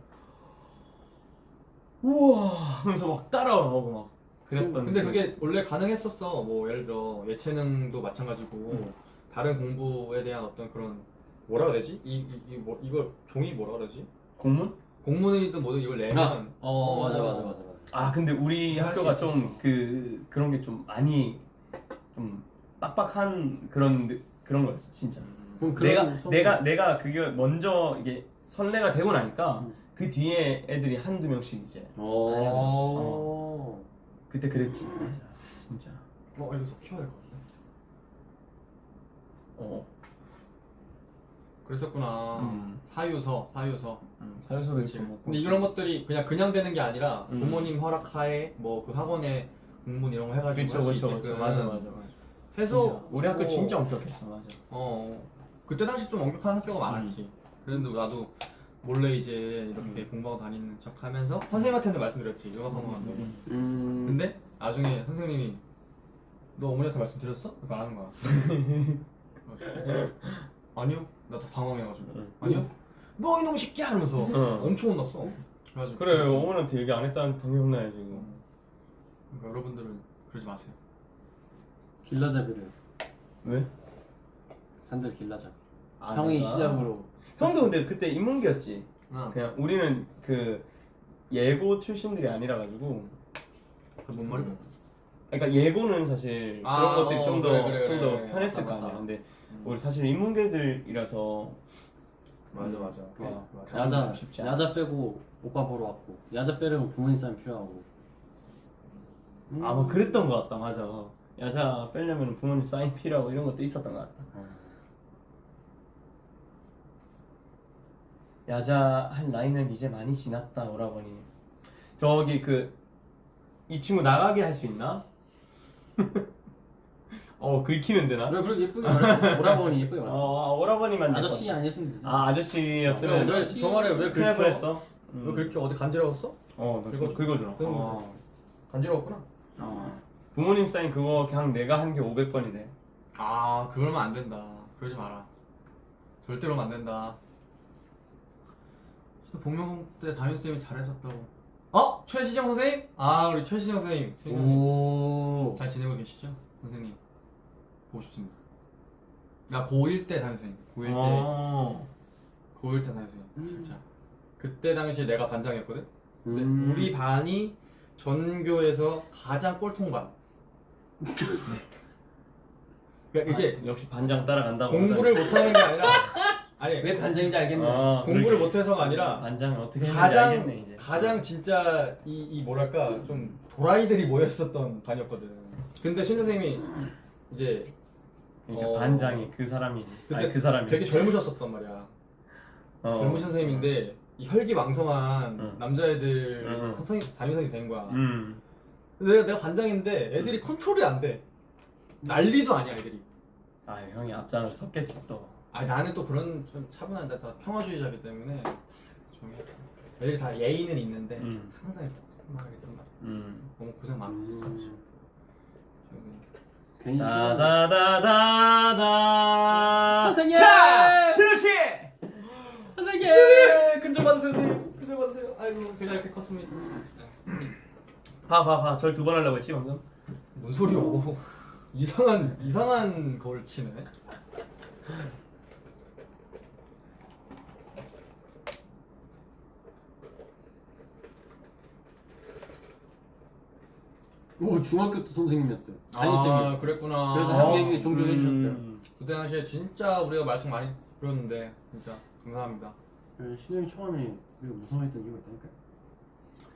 우와 하면서 막 따라오고 막 그랬던. 근데 그게 원래 가능했었어. 뭐 예를 들어 예체능도 마찬가지고 다른 공부에 대한 어떤 그런 뭐라 그래야 되지? 이걸 종이 뭐라 그러지? 공문? 공문이든 뭐든 이걸 내면 맞아. 아 근데 우리 할 학교가 수 좀 그런 게 좀 많이 좀 빡빡한 그런 거였어 진짜. 그럼 그런 내가 그게 먼저 이게 선례가 되고 나니까 그 뒤에 애들이 한두 명씩 이제 그때 그랬지 맞아 진짜. 이거 키워야 될 것 같은데. 그랬었구나. 사유서. 사유서도 그렇지. 있고 뭐. 근데 이런 것들이 그냥 되는 게 아니라 부모님 허락하에 뭐 그 학원에 공문 이런 거 해가지고 할 수 있게끔 맞아. 해서 진짜. 우리 학교 진짜 엄격했어 맞아. 그때 당시 좀 엄격한 학교가 많았지. 그런데 나도 몰래 이제 이렇게 공부하고 다니는 척 하면서 선생님한테는 말씀드렸지. 음악학원 간다고. 근데 나중에 선생님이 너 어머니한테 말씀드렸어? 이렇게 안 하는 거야. 그래가지고, 아니요. 나 다 당황해가지고. 아니요. 너 이놈 새끼야! 이러면서 엄청 혼났어. 그래가지고 그래 어머니한테 얘기 안 했다는 당연히 혼나야지 이거. 그러니까 여러분들은 그러지 마세요. 길라잡이를 왜? 산들 길라잡이. 아, 형이 내가? 시작으로. 형도 근데 그때 인문계였지. 그냥 그냥 우리는 그 예고 출신들이 아니라 가지고. 뭔 말이야? 그러니까 예고는 사실 그런 아, 것들이 좀 더 그래. 편했을 맞다, 거 아니야. 맞다. 근데 우리 사실 인문계들이라서 맞아. 야자 쉽지 않아. 야자 빼고 오빠 보러 왔고 야자 빼려면 부모님 사인 필요하고. 뭐 그랬던 것 같다. 맞아. 야자 빼려면 부모님 사인 필요하고 이런 것도 있었던 것 같다. 야자 할 나이는 이제 많이 지났다 오라버니. 저기 이 친구 나가게 할 수 있나? 긁히면 되나? 왜 그렇게 예쁘게 말해? 오라버니 예쁘게 말해. 오라버니만 아저씨 아니었으면 되지. 아저씨였으면 저 말에 왜 큰일 날 긁혀? 뻔했어. 왜 그렇게 어디 간지러웠어? 너 긁어주라. 간지러웠구나. 부모님 사인 그거 그냥 내가 한 게 500번이래. 아 그러면 안 된다. 그러지 마라. 절대로 안 된다. 복면 때 담임쌤이 잘했었다고. 최시정 선생님? 아 우리 최시정 선생님. 오. 잘 지내고 계시죠? 선생님 보고 싶습니다. 나 고1 때 담임쌤. 고1 때 담임쌤. 진짜. 그때 당시에 내가 반장이었거든. 근데 우리 반이 전교에서 가장 꼴통반. 그러니까 이게 역시 반장 따라간다고. 공부를 못하는 게 아니라 아니 왜 반장인지 알겠네. 공부를 못해서가 아니라 반장을 어떻게 했는지 알겠네 이제. 가장 진짜 이 뭐랄까 좀 도라이들이 모여 있었던 반이었거든. 근데 신 선생님이 이제 그러니까 반장이 그 사람이지. 그때 그 사람이 되게 젊으셨었단 말이야. 젊으신 선생님인데 이 혈기왕성한 남자애들 담임선생이 된 거야. 근데 내가 반장인데 애들이 컨트롤이 안 돼. 난리도 아니야 애들이. 형이 앞장을 섰겠지 또. 나는 또 그런 좀 차분한 다 평화주의자이기 때문에 조용히 해. 애들이 다 예의는 있는데 항상 이렇게 하겠단 말이야. 너무 고생 많으셨어. 괜히 다다다다다. 선생님! 자! 신우씨! 선생님! 근조 받으세요 선생님. 근조 받으세요. 아이고 제가 이렇게 컸습니다. 봐. 절 2번 하려고 했지 방금? 뭔 소리요? 이상한 걸 치네. 오 중학교 때 선생님이었대. 담임쌤이. 그랬구나. 그래서 한국에 종종해 주셨대. 그때 당시에 진짜 우리가 말씀 많이 들었는데 진짜 감사합니다. 신영이 처음에 우리가 무서워했던 이유가 있다니까.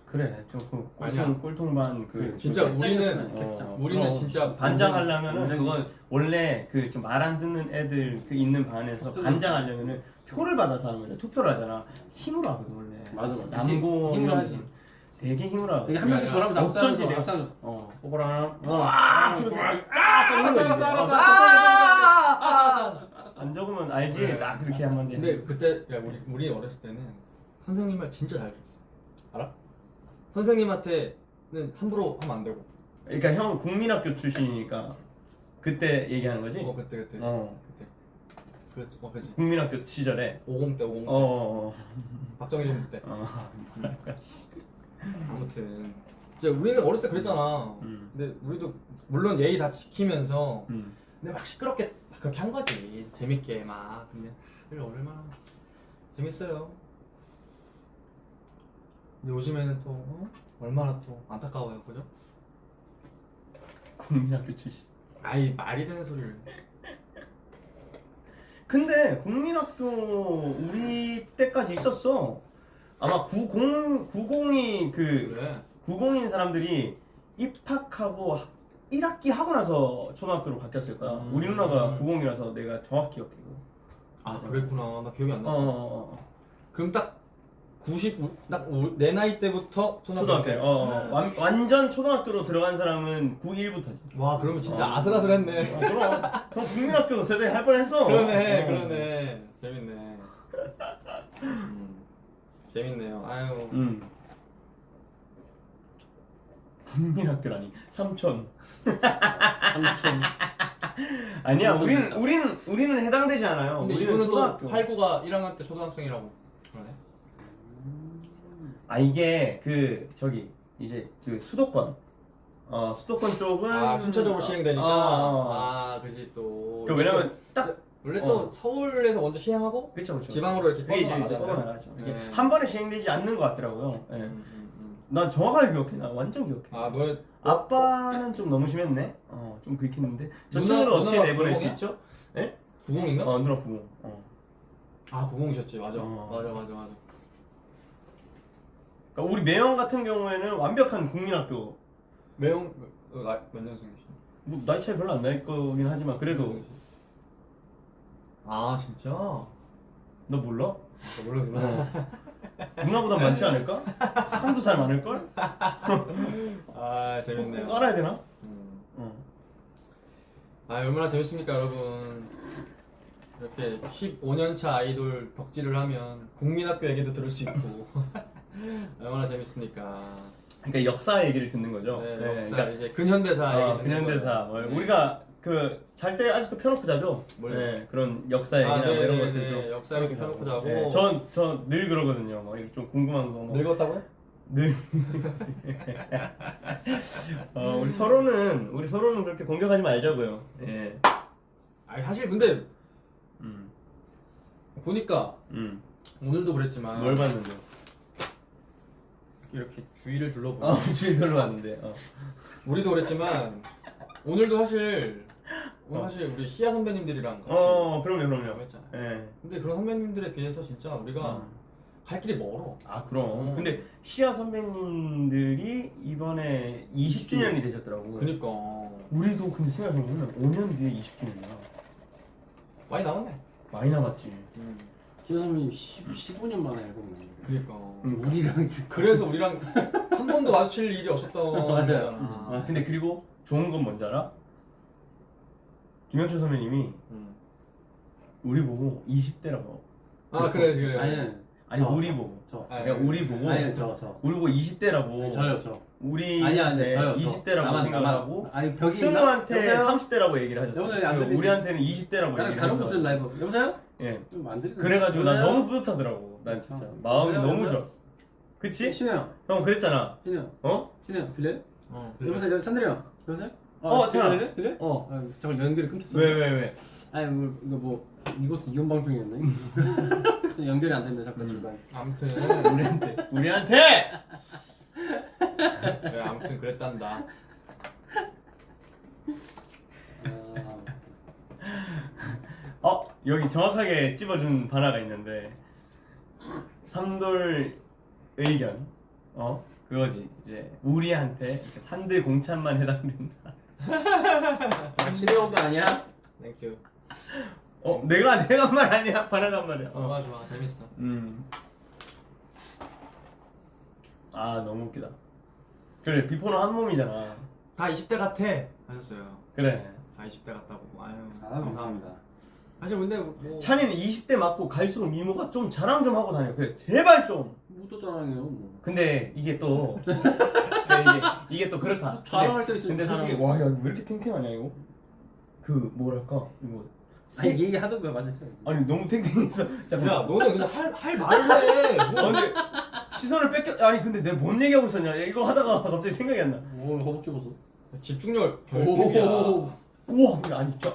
그래 좀 아니야. 꼴통반 그 진짜 짝짝이었으면 우리는 진짜 반장 하려면은 완전히- 그건 원래 그 좀 말 안 듣는 애들 그 있는 반에서 반장 하려면은 표를 받아서 하는 거잖아. 투표를 하잖아. 힘으로 하거든 원래. 맞아. 남고 힘으로 하지. 되게 힘으로 하고. 이게 한 명씩 돌아가면서 억전지래. 앞서는 오거라. 안 적으면 알지. 그래. 딱 그렇게 하면 돼. 근데 그때 우리 어렸을 때는 선생님 말 진짜 잘 들었어. 알아? 선생님한테는 함부로 하면 안 되고. 그러니까 형 국민학교 출신이니까 그때 얘기하는 거지? 그때. 그렇지. 국민학교 시절에 50대 50대. 박정희 정부 때. 뭐랄까. 아무튼 이제 우리는 어렸을 때 그랬잖아. 근데 우리도 물론 예의 다 지키면서 근데 막 시끄럽게 막 그렇게 한 거지. 재밌게 막. 근데 다들 얼마나 재밌어요. 근데 요즘에는 또 얼마나 또 안타까워요, 그죠? 국민학교 출신. 아이 말이 되는 소리를. 근데 국민학교 우리 때까지 있었어. 아마 90이 그 그래. 90인 사람들이 입학하고 1학기 하고 나서 초등학교로 바뀌었을 거야. 우리 누나가 90이라서 내가 정확히 기억해. 그랬구나. 나 기억이 안 났어. 그럼 딱 내 나이 때부터 초등학교. 완전 초등학교로 들어간 사람은 91부터지. 와, 그러면 진짜 아슬아슬했네. 그럼 국민학교 세대 할 뻔했어. 그러네. 재밌네. 재밌네요. 아유. 국민학교라니. 삼촌. 삼촌. 아니야. 우리는 해당되지 않아요. 근데 우리는 이분은 초등학교. 또 89가 1학년 때 초등학생이라고 그러네. 이게 그 저기 이제 그 수도권 수도권 쪽은 순차적으로 시행되니까. 그지 또. 왜냐면 딱 원래 또 서울에서 먼저 시행하고 그쵸. 지방으로 이렇게 그게 이제 뻗어나가잖아요. 뻗어나가죠. 이게 네. 한 번에 시행되지 않는 것 같더라고요. 예. 난 정확하게 기억해. 나 완전 기억해. 너 아빠는 좀 너무 심했네. 좀 그렇긴 했는데 저 누나- 친구를 어떻게 누나가 내보낼 수 90이야? 있죠? 예? 90인가? 누나 90. 90이셨지. 맞아. 어. 맞아. 그러니까 우리 매형 같은 경우에는 완벽한 국민학교. 매형 몇 년생이시죠? 뭐 나이 차이 별로 안 날 거긴 하지만 그래도 진짜? 너 몰라? 몰라. 누나보다 많지 않을까? 한두 살 많을걸? 재밌네요. 꼭 알아야 되나? 얼마나 재밌습니까, 여러분. 이렇게 15년차 아이돌 덕질을 하면 국민학교 얘기도 들을 수 있고 얼마나 재밌습니까? 그러니까 역사 얘기를 듣는 거죠. 네, 네, 역사 그러니까 이제 근현대사 얘기 듣는 근현대사. 거예요. 네. 우리가 그 잘 때 아직도 켜놓고 자죠. 뭘요? 네, 그런 역사 얘기나 뭐 이런 것들 좀 역사 이렇게 펴놓고 자고. 네, 저늘 그러거든요. 뭐 이렇게 좀 궁금한 거. 뭐. 늙었다고요? 늘. 우리 서로는 그렇게 공격하지 말자고요. 예. 아니 사실 근데 음. 보니까 오늘도 그랬지만 뭘 봤는데? 이렇게 주위를 둘러보고 주인들로 왔는데. 우리도 그랬지만 오늘도 사실 오늘 사실 우리 시아 선배님들이랑 같이 그럼요. 했잖아요. 예. 근데 그런 선배님들에 비해서 진짜 우리가 갈 길이 멀어. 아 그럼. 근데 시아 선배님들이 이번에 20주년이 되셨더라고. 그니까 우리도 근데 생각해보면 5년 뒤에 20주년이야. 많이 남았네. 많이 남았지. 기아 선배님 15년 만에 앨범 내는 거예요. 그니까 우리랑 그래서 우리랑 한 번도 마주칠 일이 없었던 맞아요. 거잖아. 근데 그리고 좋은 건 뭔지 알아? 김현철 선배님이 우리 보고 20대라고. 아 그래 지금 아니 저, 우리 보고. 저. 그러니까 우리 보고. 아니 저. 우리 보고 20대라고. 아니, 저요. 우리 아니 저요. 20대라고 생각하고 아니 벽이 승우한테 30대라고 얘기를 하셨어. 여보세요? 안 그리고 들리지? 우리한테는 20대라고 다른 얘기를 무슨 했어. 라이브 여보세요? 예. 좀 안 들리네. 그래가지고 난 여보세요? 너무 뿌듯하더라고. 난 진짜 어. 마음이 여보세요? 너무 여보세요? 좋았어. 그치? 신우 형. 형 그랬잖아. 신우 형. 어? 신우 형 들려요? 들려. 여보세요? 산드리 형. 여보세요? 전화. 들려? 어. 아, 잠깐 연결이 끊겼어. 왜? 아니 이거 뭐 이것은 이혼 방송이었네. 연결이 안 된다 잠깐 중간. 아무튼 우리한테 그래 아무튼 그랬단다. 여기 정확하게 찝어준 바나가 있는데 삼돌 의견 그거지 이제 우리한테 산들 공찬만 해당된다. 신우 형도 아니야? 땡큐. 내가 한 말 아니야 바나가 한 말이야. 좋아 재밌어. 아 너무 웃기다. 그래 비포는 한 몸이잖아. 다 20대 같아 하셨어요. 그래. 다 20대 같다고. 아유 감사합니다. 사실 근데 뭐 찬이는 20대 맞고 갈수록 미모가 좀 자랑 좀 하고 다녀. 그래 제발 좀. 뭐또 자랑해요 뭐. 근데 이게 또 이게 또 그렇다. 자랑할 때 있으면 근데 솔직히 자랑. 와야 왜 이렇게 탱탱하냐 이거. 그 뭐랄까 이거. 아니 얘기 하던 거야 맞아. 아니 너무 탱탱했어. 야 너는 그냥 할 말을 해. 뭐. 근데 시선을 뺏겨. 아니 근데 내가 뭔 얘기하고 있었냐. 이거 하다가 갑자기 생각이 안 나. 뭘 허벅지 벗어? 집중력 결핍이야. 우와 근데 아니 진짜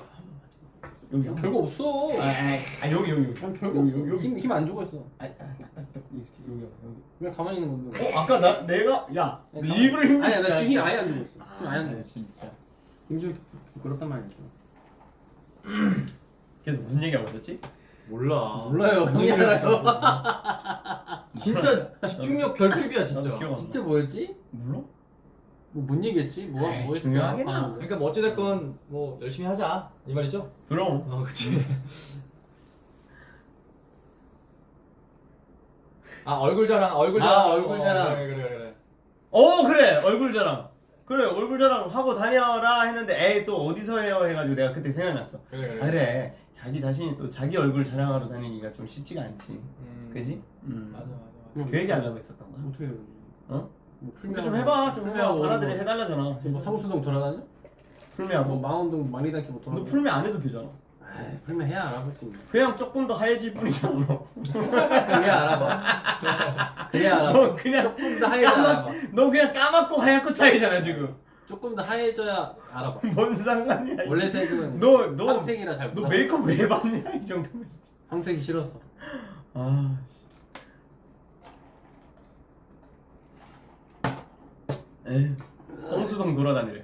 여기 한 별거 없어. 여기 난 별거 없어. 힘안 주고 있어. 여기 그냥 가만히 있는 건데. 아까 내가 야 너 일부러 힘들지. 아니야 나 지금 힘 아예 안 주고 있어. 힘 아예 안 주고 있어. 진짜. 힘좀 부끄럽단 말이죠. 그래서 무슨 얘기하고 있었지? 몰라. 몰라요. 형이 알아요. 진짜 집중력 결핍이야 진짜. 나도 기억 안 나. 진짜 뭐였지? 몰라? 뭔 얘기했지? 뭐 했어? 중요하겠나? 그러니까 뭐 어찌됐건 뭐 열심히 하자 이 말이죠? 그럼. 그치. 얼굴 자랑. 얼굴 자랑. 그래. 그래 얼굴 자랑. 그래 얼굴 자랑 하고 다녀라 했는데 에이 또 어디서 해요 해가지고 내가 그때 생각났어. 그래 자기 자신이 또 자기 얼굴 자랑하러 다니기가 좀 쉽지가 않지. 그지? 맞아. 그 얘기 하려고 했었던 거야. 어떻게 해요? 뭐 풀메 좀 해봐. 바나들이 해달라잖아. 뭐 사무소동 돌아다녀? 풀메하고. 뭐 망원동 망리단길 뭐 너 돌아다녀? 풀메 안 해도 되잖아. 에이, 풀메 해야 알아보지. 그냥 조금 더 하얘질 뿐이잖아. 그래야 알아봐. 그래야 알아봐. 너 그냥 조금 더 하얘져야 알아봐. 너 그냥 까맣고 하얗고 차이잖아 지금. 조금 더 하얘져야 알아봐. 뭔 상관이야? 원래 색은 너 황색이라 잘 너 몰라. 메이크업 왜 받냐 이 정도면. 황색이 싫어서. 아. 에휴, 성수동 돌아다니래.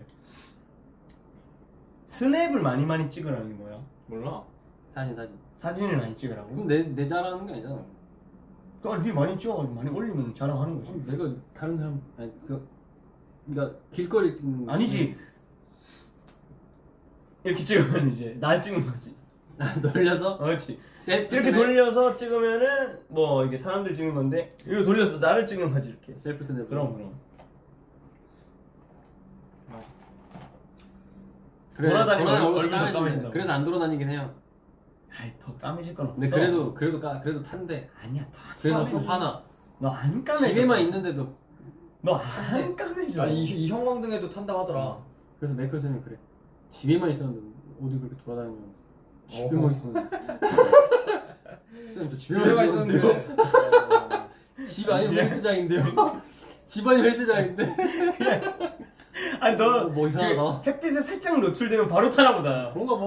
스냅을 많이 찍으라는 게 뭐야? 몰라. 사진. 사진을 많이 찍으라고? 그럼 내 자랑하는 게 아니잖아. 그러니까 네 많이 찍어가지고 많이 올리면 자랑하는 거지. 내가 다른 사람 아니 그러니까 길거리 찍는 아니지. 이렇게 찍으면 이제 나 찍는 거지. 돌려서 그렇지. 셀프 이렇게 스냅? 돌려서 찍으면은 뭐 이게 사람들 찍는 건데 이거 돌려서 나를 찍는 거지 이렇게. 셀프 스냅. 그럼. 맞아. 그래, 돌아다니면 돌아다니면 얼굴 더 까매지네. 까매진다고. 그래서 안 돌아다니긴 해요. 아이 더 까매질 건 없어. 근데 그래도 탄데. 아니야 더. 그래서 좀 화나. 너 안 까매져. 집에만 있는데도. 너 안 까매져. 이 형광등에도 탄다고 하더라. 그래서 메이커 쌤이 그래. 집에만 있었는데 어디 그렇게 돌아다니냐. 집에만 있었는데. 쌤, 저 집에만 있었는데. 집 아니면 헬스장인데요. 집 아니면 헬스장인데. 아니 너 뭐 이상하다. 그 햇빛에 살짝 노출되면 바로 타나 보다. 그런가 봐.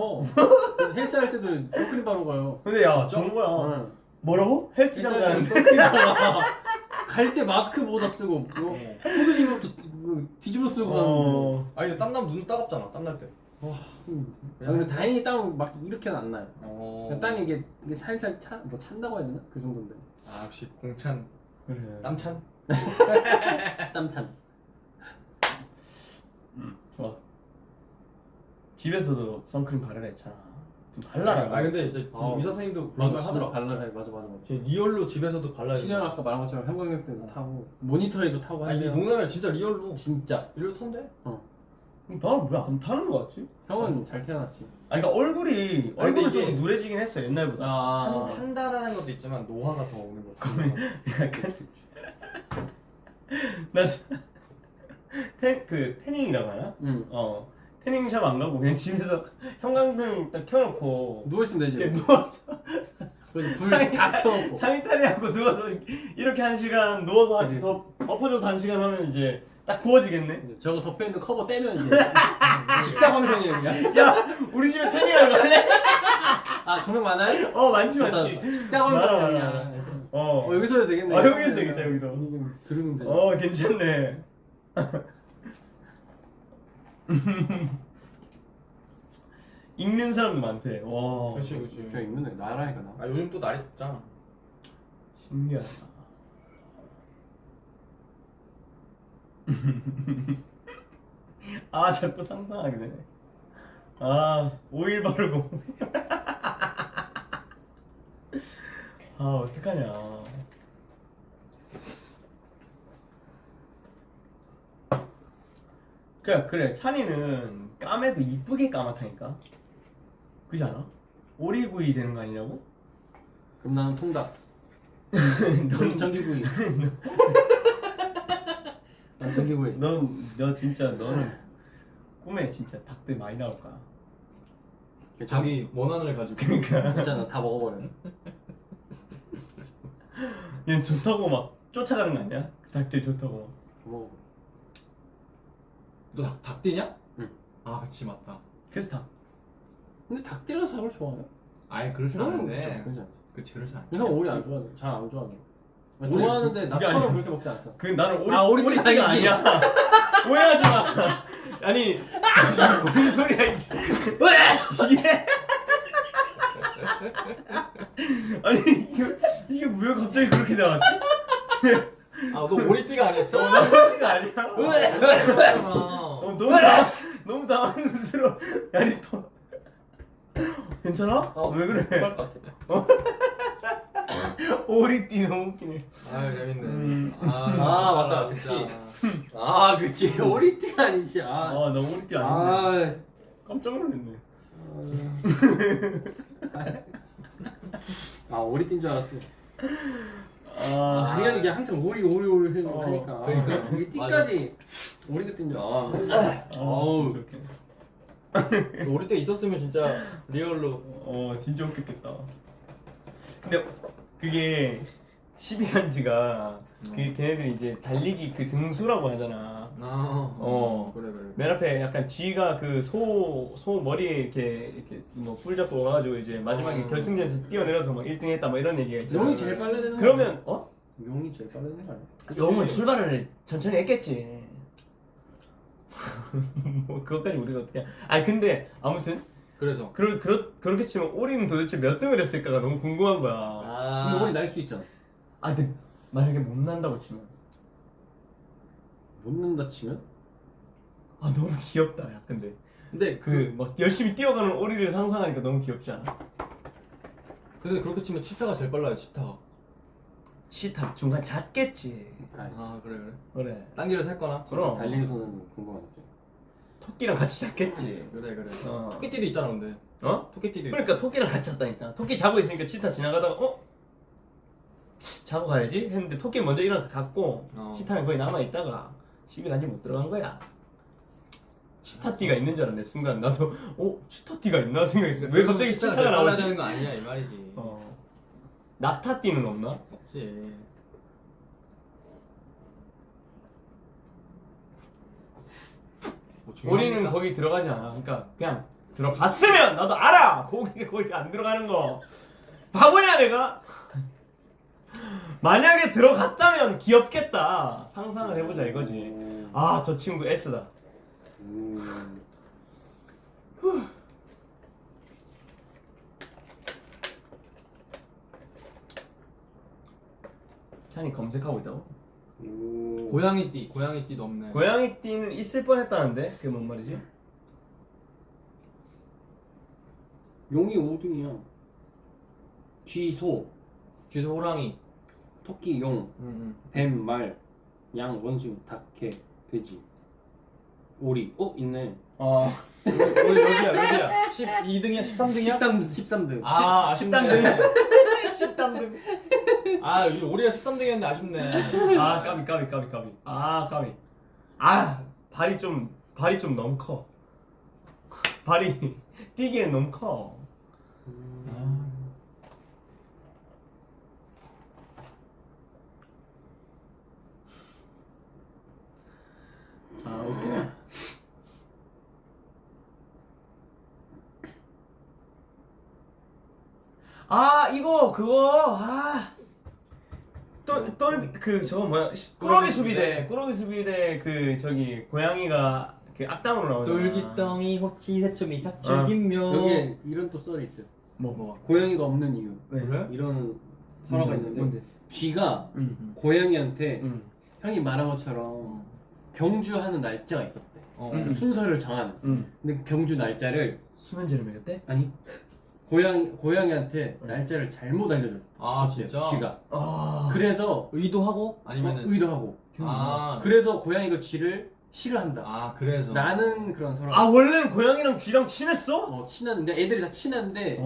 그래서 헬스 할 때도 선크림 바르고 가요. 근데 야 좋은 거야. 응. 뭐라고? 헬스장 헬스 할 가는데. 때도 선크림 바르고 갈 때 마스크 모자 쓰고 후드 집업도 뒤집어 쓰고 가는데. 어. 아니 근데 땀나면 눈 따갑잖아. 땀날 때. 근데 다행히 땀은 막 이렇게는 안 나요. 어. 땀이 이게 살살 뭐 찬다고 해야 되나? 그 정도인데. 아 역시 공찬. 그래. 땀찬. 땀찬. 좋아. 집에서도 선크림 바르라 했잖아. 좀 발라라. 아 근데 이제 어. 의사 선생님도 그런 말 하더라. 발라라. 맞아. 리얼로 집에서도 발라야 돼. 신현 아까 말한 것처럼 형광등 때도 타고 모니터에도 타고 아니 하는데 농담이 진짜 리얼로. 진짜 리얼로 턴대. 나는 왜 안 타는 거 같지? 형은 잘 태어났지. 아니 그러니까 얼굴이 아니, 근데 얼굴은 이게- 좀 누래지긴 했어 옛날보다. 탄다라는 것도 있지만 노화가 더 오는 거지. 약간 나그 태닝이라고 하나? 응. 태닝샵 안 가고 그냥 집에서 형광등 딱 켜놓고 누워 있으면 되지. 이렇게 누워서 그래서 불다 켜놓고. 상의탈이 하고 누워서 이렇게 1시간 누워서 그치. 더 엎어져서 1시간 하면 이제 딱 구워지겠네. 이제 저거 덮여 있는 커버 떼면 이제 직사광선이에요 그냥. 야 우리 집에 태닝하러 갈래? 아 조명 많아요? 많지 좋다. 많지. 직사광선이야 많아, 그냥. 어. 여기서 해도 되겠네. 여기서 되겠다 여기도. 이게 들으면 돼. 괜찮네. 읽는 사람도 많대. 와. 그렇지 그렇지. 저 입는 애 나라니까 나. 아 요즘 또 날이 덥잖아. 신기하다. 아 자꾸 상상하게 되네. 오일 바르고. 어떡하냐. 그래 찬이는 까매도 이쁘게 까맣다니까. 그지 않아? 오리구이 되는 거 아니냐고? 그럼 나는 통닭. 넌 전기구이. 난 전기구이. 너 진짜 너는 꿈에 진짜 닭들 많이 나올 거야. 자기 원한을 가지고. 그러니까 괜찮아 다 먹어버려. 얘는 좋다고 막 쫓아가는 거 아니야? 닭들 좋다고. 먹어. 너 닭띠냐? 응. 아 그치 맞다. 그래서 닭. 근데 닭띠라서 닭을 좋아해요? 아니 그렇진 형은 않은데. 그렇지 않지. 그치 그렇지 않아. 형 오리 안 좋아해. 잘 안 좋아해. 오리 좋아하는데 그게 나처럼 아니야. 그렇게 먹지 않잖아. 나는 오리띠가 오리띠가 아니지. 아니야. 오해하지 마. 아니 뭔 소리야 이게? 이게 아니 이게 왜 갑자기 그렇게 나왔지? 아너 오리띠가 아니었어? 오리띠가 아니야. 어. 너무 당황스러워. 아니 또 괜찮아? 왜 그래? 그럴 것 같아. 오리띠 너무 웃기네. 아 재밌네. 맞다, 그치. 아 그치 오리띠가 아니지. 나 오리띠 아닌데. 깜짝 놀랐네. 오리띠인 줄 알았어. 아, 당연히 이게 항상 오리 하니까. 그러니까. 이 띠까지 오리가 띈 줄. 진짜 웃기네. 오리띠 있었으면 진짜 리얼로. 진짜 웃겼겠다. 근데 그게 12간지가 걔네들이 이제 달리기 그 등수라고 하잖아. 그래 그래. 맨 앞에 약간 쥐가 그 소 머리에 이렇게 뭐 뿔 잡고 와가지고 이제 마지막에 결승전에서 뛰어내려서 막 1등 했다 뭐 이런 얘기가 있잖아. 용이 제일 빨리 되는 거 그러면 용이 제일 빨리 되는 거 아니야? 용은 출발을 천천히 했겠지. 뭐 그것까지 우리가 어떻게? 아니 근데 아무튼 그래서. 그렇게 치면 오리는 도대체 몇 등을 했을까가 너무 궁금한 거야. 근데 오리 날 수 있잖아. 근데 만약에 못 난다고 치면 못 는다 치면? 너무 귀엽다. 야 근데 근데 그 막 열심히 뛰어가는 오리를 상상하니까 너무 귀엽지 않아? 근데 그렇게 치면 치타가 제일 빨라요. 치타가. 시탑 중간 잤겠지. 아 그래 그래. 그래. 딴 길을 살거나. 그럼. 달리기 손은 궁금하지. 토끼랑 같이 잤겠지. 그래 그래. 어. 토끼띠도 있잖아 근데. 토끼띠도. 그러니까 토끼랑 같이 잤다니까. 토끼 자고 있으니까 치타 지나가다가 자고 가야지 했는데 토끼 먼저 일어나서 갔고 치타는 거기 남아 있다가 집에 간지 못 들어간 거야. 치타띠가 있는 줄 알았는데 순간 나도 치타띠가 있나 생각했어. 왜 갑자기 치타가 나오지? 빨라지는 거 아니야 이 말이지. 나타띠는 없나? 없지. 뭐 우리는 중요합니까? 거기 들어가지 않아. 그러니까 그냥 들어갔으면 나도 알아. 거기 안 들어가는 거. 바보냐 내가? 만약에 들어갔다면 귀엽겠다. 상상을 해보자 이거지. 아 저 친구 S다. 찬이 검색하고 있다고? 고양이띠도 없네. 고양이띠는 있을 뻔했다는데 그게 뭔 말이지? 용이 5등이야. 쥐소, 쥐소 호랑이. 토끼 용, 뱀 말, 양 원숭이, 닭 개, 돼지, 오리. 있네. 우리 몇이야? 12등이야? 13등이야? 13등. 아 아쉽네. 10담등. 아 이 오리가 13등이었는데 아쉽네. 아 까비. 아 까비. 아 발이 좀 너무 커. 발이 뛰기엔 너무 커. 오케이. 이거 그거 그 저거 뭐야? 꾸러기 수비대 그 저기 고양이가 그 악당으로 나오잖아. 똘기덩이 호치 새초미 자축인묘. 여기에 이런 또 썰이 있대. 뭐 고양이가 없는 이유. 그래? 이런 설화가 있는데 뭔데? 쥐가 고양이한테 형이 말한 것처럼 경주하는 날짜가 있었대. 그 순서를 정하는. 근데 그 경주 날짜를 수면제를 먹였대? 아니 고양이한테 날짜를 잘못 알려줬대. 아 진짜? 쥐가. 아 그래서 의도하고 아니면은 의도하고. 그래서 고양이가 쥐를 싫어한다. 그래서 라는 그런 설화. 원래는 고양이랑 쥐랑 친했어? 친한데 애들이 다 친한데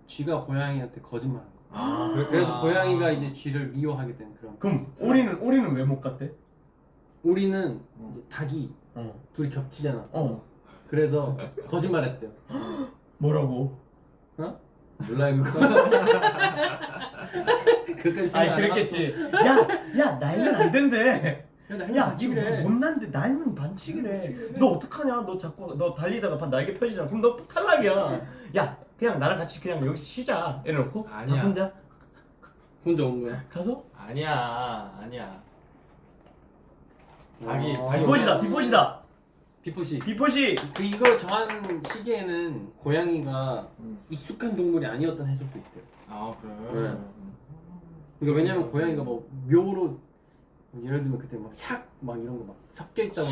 쥐가 고양이한테 거짓말한 거야. 그래서 고양이가 이제 쥐를 미워하게 된 그런. 그럼 오리는 왜 못 갔대? 우리는 이제 닭이 둘이 겹치잖아. 그래서 거짓말했대요. 뭐라고? 몰라요 그거. 그까지 생각 안 그랬겠지. 야 날면 안 된대. 야 지금 그래. 못난데 날면 반칙이래. 너 어떡하냐? 너 자꾸 너 달리다가 날개 펴지잖아. 그럼 너 탈락이야. 야 그냥 나랑 같이 그냥 여기서 쉬자. 이래놓고 아니야. 혼자 온 거야. 가서 아니야. 닭이 비포시다. 비포시. 비포시. 이걸 정한 시기에는 고양이가 익숙한 동물이 아니었던 해석도 있대요. 그래. 그러니까 왜냐면 고양이가 뭐 묘로 예를 들면 그때 막 이런 거 막 섞여 있다고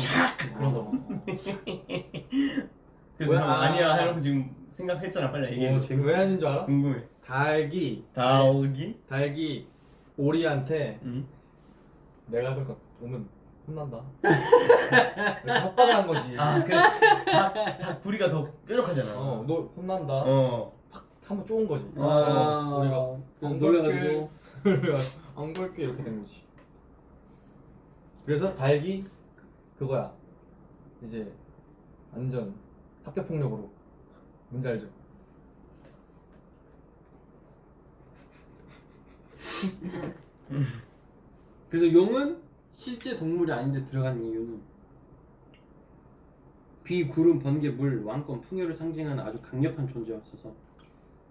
그런 거. 그래서 아니야 해놓고 지금 생각했잖아. 빨리 얘기해. 왜 하는 줄 알아? 궁금해. 닭이 오리한테 내가 그러니까 오면 혼난다. 그래서 협박을 한 거지. 닭 부리가 더 뾰족하잖아. 너 혼난다. 팍 한번 쪼은 거지. 우리가 놀래가지고 안 걸게 이렇게 된 거지. 그래서 닭이 그거야. 이제 완전 학교 폭력으로 뭔지 알죠? 그래서 용은 실제 동물이 아닌데 들어간 이유는 비, 구름, 번개, 물, 왕권, 풍요를 상징하는 아주 강력한 존재였어서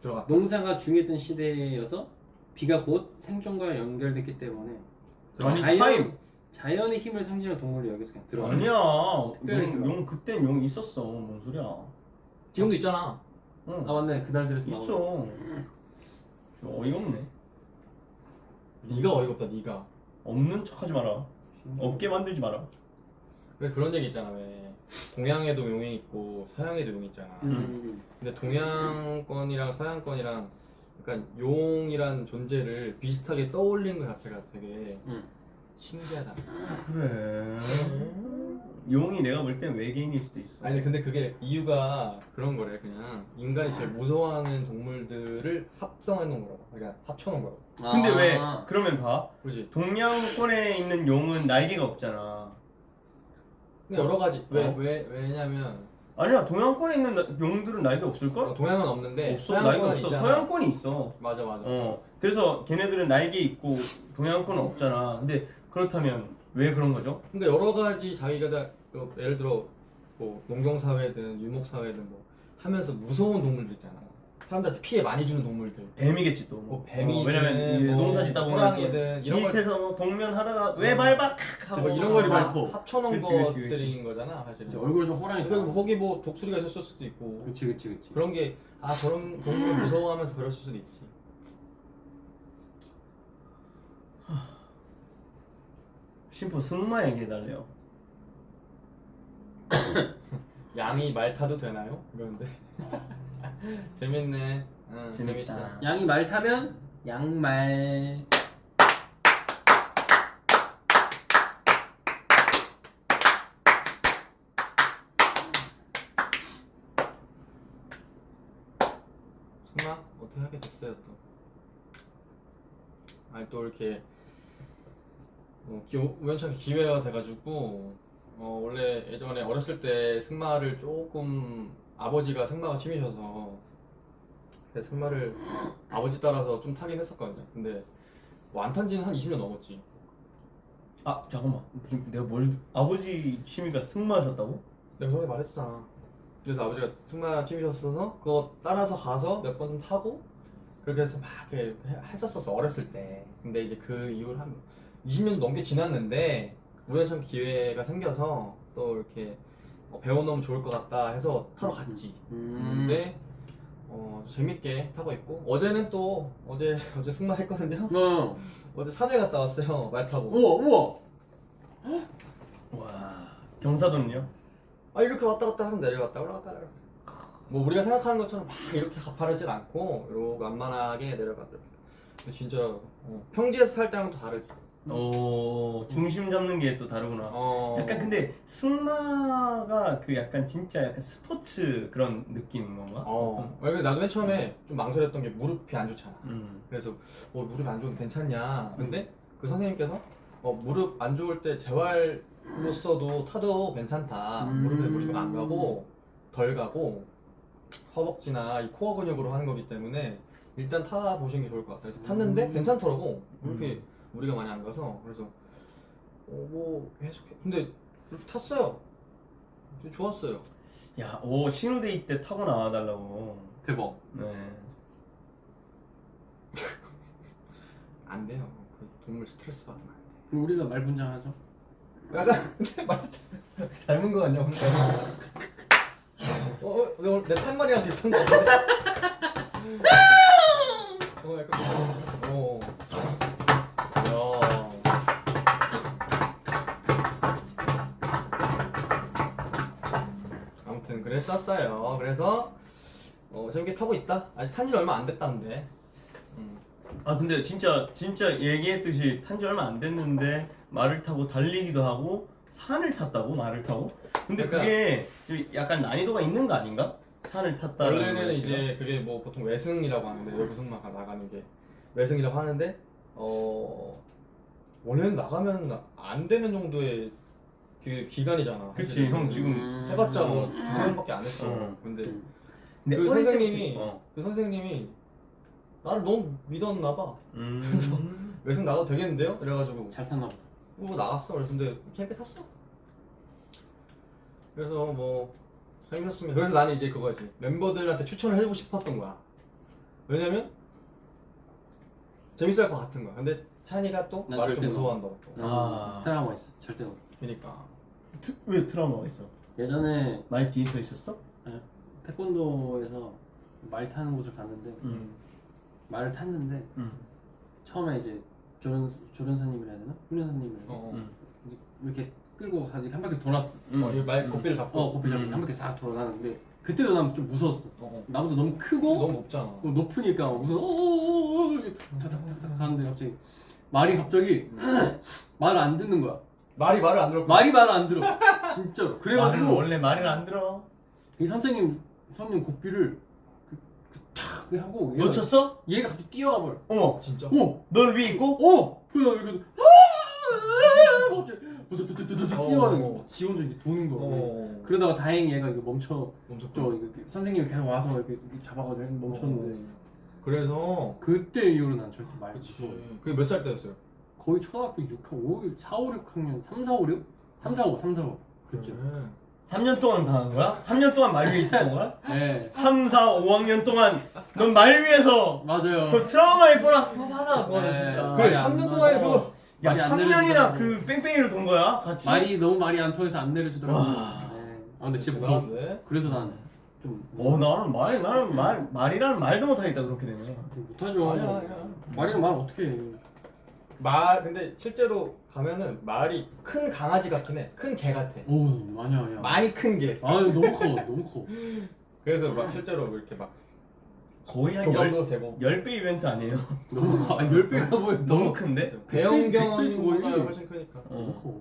들어가. 농사가 중요했던 시대여서 비가 곧 생존과 연결됐기 때문에 자연의 힘을 상징하는 동물이 여기서 그냥 들어가. 아니야. 특별히 용 그땐 용 있었어. 뭔 소리야? 지금도 있잖아. 응. 맞네. 그날들에서 있어. 어이가 없네. 네가 어이가 없다. 네가. 없는 척하지 마라. 없게 만들지 마라. 왜 그런 얘기 있잖아. 왜 동양에도 용이 있고 서양에도 용이 있잖아. 근데 동양권이랑 서양권이랑 약간 용이란 존재를 비슷하게 떠올리는 것 자체가 되게 신기하다. 그래. 용이 내가 볼 땐 외계인일 수도 있어. 아니 근데 그게 이유가 그런 거래. 그냥 인간이 제일 무서워하는 동물들을 합성해 놓은 거라고. 그러니까 합쳐 놓은 거라고. 근데 아. 왜 그러면 봐. 그렇지. 동양권에 있는 용은 날개가 없잖아. 근데 여러 가지. 어? 왜냐면 아니야, 동양권에 있는 용들은 날개 없을걸? 동양은 없는데 없어, 날개 서양권은 없어. 있잖아. 서양권이 있어. 맞아 맞아. 그래서 걔네들은 날개 있고 동양권은 없잖아. 근데 그렇다면 왜 그런 거죠? 근데 여러 가지 자기가 다 예를 들어 뭐 농경 사회든 유목 사회든 뭐 하면서 무서운 동물들 있잖아. 사람들한테 피해 많이 주는 동물들. 뱀이겠지 또. 뭐 뱀이든 왜냐면 이 뭐 농사 짓다 보면 호랑이든 이런 걸 밑에서 뭐 동면하다가 왜 밟아 칵 하고 뭐 이런 걸 다 말토. 합쳐놓은 그치, 그치, 그치. 것들인 거잖아 사실. 이제 얼굴 좀 호랑이. 그리고 거기 뭐 독수리가 있었을 수도 있고 그치. 그런 게 저런 동물을 무서워하면서 그랬을 수도 있지. 심포 승마 얘기해달래요. 양이 말 타도 되나요? 그러는데 재밌네. 응, 재밌다. 재밌어. 양이 말 타면 양말. 승마 어떻게 하게 됐어요 또. 아니 또 이렇게 우연찮게 기회가 돼가지고 원래 예전에 어렸을 때 승마를 조금 아버지가 승마가 취미셔서 그래서 승마를 아버지 따라서 좀 타긴 했었거든요. 근데 뭐 안 탄지는 한 20년 넘었지. 아 잠깐만, 지금 내가 아버지 취미가 승마셨다고? 내가 저번에 말했었잖아. 그래서 아버지가 승마 취미셨어서 그거 따라서 가서 몇 번 좀 타고 그렇게 해서 막 이렇게 했었었어 어렸을 때. 근데 이제 그 이후로 한 20년 넘게 지났는데 우연찮게 기회가 생겨서 또 이렇게 배워놓으면 좋을 것 같다 해서 타러 갔지. 근데 재밌게 타고 있고 어제는 또 어제 승마 했거든요. 어제 산에 갔다 왔어요. 말 타고. 우와. 와, 경사도는요? 이렇게 왔다 갔다 하면 내려갔다 올라갔다 내려갔다. 뭐 우리가 생각하는 것처럼 막 이렇게 가파르진 않고 이러고 완만하게 내려갔다 이렇게. 근데 진짜 평지에서 탈 때랑 또 다르지. 중심 잡는 게 또 다르구나. 약간 근데 승마가 그 약간 진짜 약간 스포츠 그런 느낌인 건가? 왜냐면 나도 맨 처음에 좀 망설였던 게 무릎이 안 좋잖아. 음. 그래서 무릎 안 좋으면 괜찮냐. 근데 그 선생님께서 무릎 안 좋을 때 재활로서도 타도 괜찮다. 무릎에 무리가 안 가고 덜 가고 허벅지나 이 코어 근육으로 하는 거기 때문에 일단 타 보시는 게 좋을 것 같아요. 그래서 탔는데 괜찮더라고. 무릎이 무리가 많이 안 가서. 그래서 뭐 계속 근데 그렇게 탔어요. 좋았어요. 야, 신우데이 때 타고 나와달라고. 대박. 네. 안 돼요. 그 동물 스트레스 받으면 안 돼. 그럼 우리가 말 분장하죠. 약간 근데 말 닮은 거 같냐 오늘? 내 탄말이랑 비슷한 거 같아. 약간 아무튼 그랬었어요. 그래서 재밌게 타고 있다. 아직 탄지 얼마 안 됐다는데. 아 근데 진짜 얘기했듯이 탄지 얼마 안 됐는데 말을 타고 달리기도 하고 산을 탔다고 말을 타고? 근데 그러니까 그게 좀 약간 난이도가 있는 거 아닌가? 산을 탔다. 원래는 이제 그게 뭐 보통 외승이라고 하는데 여기 승마가 나가는 게 외승이라고 하는데 원래는 나가면 안 되는 정도의 그 기간이잖아. 그치, 사실은. 형 지금 해봤자 뭐 두세 번밖에 안 했어. 근데 근데 그 어릴 선생님이 때부터- 그 선생님이 나를 너무 믿었나 봐. 그래서 음. 외승 나가도 되겠는데요? 이래가지고 잘 탔나 보다. 나갔어. 그래서 근데 재밌게 탔어. 그래서 뭐 재밌었습니다. 그래서 나는 이제 그거지. 멤버들한테 추천을 해주고 싶었던 거야. 왜냐면 재밌을 것 같은 거야. 근데 찬이가 또 난 말을 좀 절대 무서워한다고. 트라우마 있어. 절대 못. 그러니까 왜 트라우마가 있어? 예전에 말 뒤에 서 있었어? 태권도에서 말 타는 곳을 갔는데 말을 탔는데 처음에 이제 조련사님이라 해야 되나? 훈련사님이라 해야 되나? 이제 이렇게 끌고 가서 한 바퀴 돌았어. 말 고삐를 잡고. 고삐 잡고 한 바퀴 싹 돌아가는데 그때도 난 좀 무서웠어. 나보다 너무 크고 너무 높잖아. 높으니까 무슨 이렇게 탁탁탁탁 가는데 갑자기 말이 말을 안 듣는 거야. 말을 안 들었고. 말을 안 들어. 진짜로. 말을 그래가지고 원래 말을 안 들어. 이 선생님 고삐를 탁 하고 놓쳤어? 얘가 갑자기 뛰어가 버려. 어머, 진짜. 넌 위에 있고? 그래서 이렇게 뛰어가는 거. 지 혼자 이렇게 도는 거. 그러다가 다행히 얘가 이거 멈췄죠. 이거 선생님이 계속 와서 이렇게 잡아가지고 멈췄는데. 그래서 그때 이후로 난 절대 말 그치. 무서워. 그게 몇 살 때였어요? 거의 초등학교 6학년, 4, 5, 6학년, 3, 4, 5, 6? 3, 4, 5, 3, 4, 5. 그치. 3년 동안 당한 거야? 3년 동안 말 위에 있었던 거야? 네. 3, 4, 5학년 동안 넌 말 위에서 맞아요. 그 트라우마 입거나 하다 그거는 네. 진짜. 그래, 말이 안 3년 나서. 동안에 뭐. 야, 말이 안 3년이나 내려주더라고. 그 뺑뺑이를 돈 거야? 같이? 너무 말이 안 통해서 안 내려주더라고. 와. 네. 근데 진짜 무서웠어. 무서웠어. 그래서 난 좀 나는 말이라는 말도 못하겠다 그렇게 되면. 못하죠. 아니야. 말이랑 말 어떻게 해. 근데 실제로 가면은 말이 큰 강아지 같긴 해. 큰 개 같아. 오, 아니야. 많이 큰 개. 너무 커. 그래서 막 실제로 이렇게 막 거의 한 교감도 되고. 10배 이벤트 아니에요? 너무 커. 10배가 뭐야. 너무 큰데? 배영경보다 거의. 훨씬 크니까. 너무 커.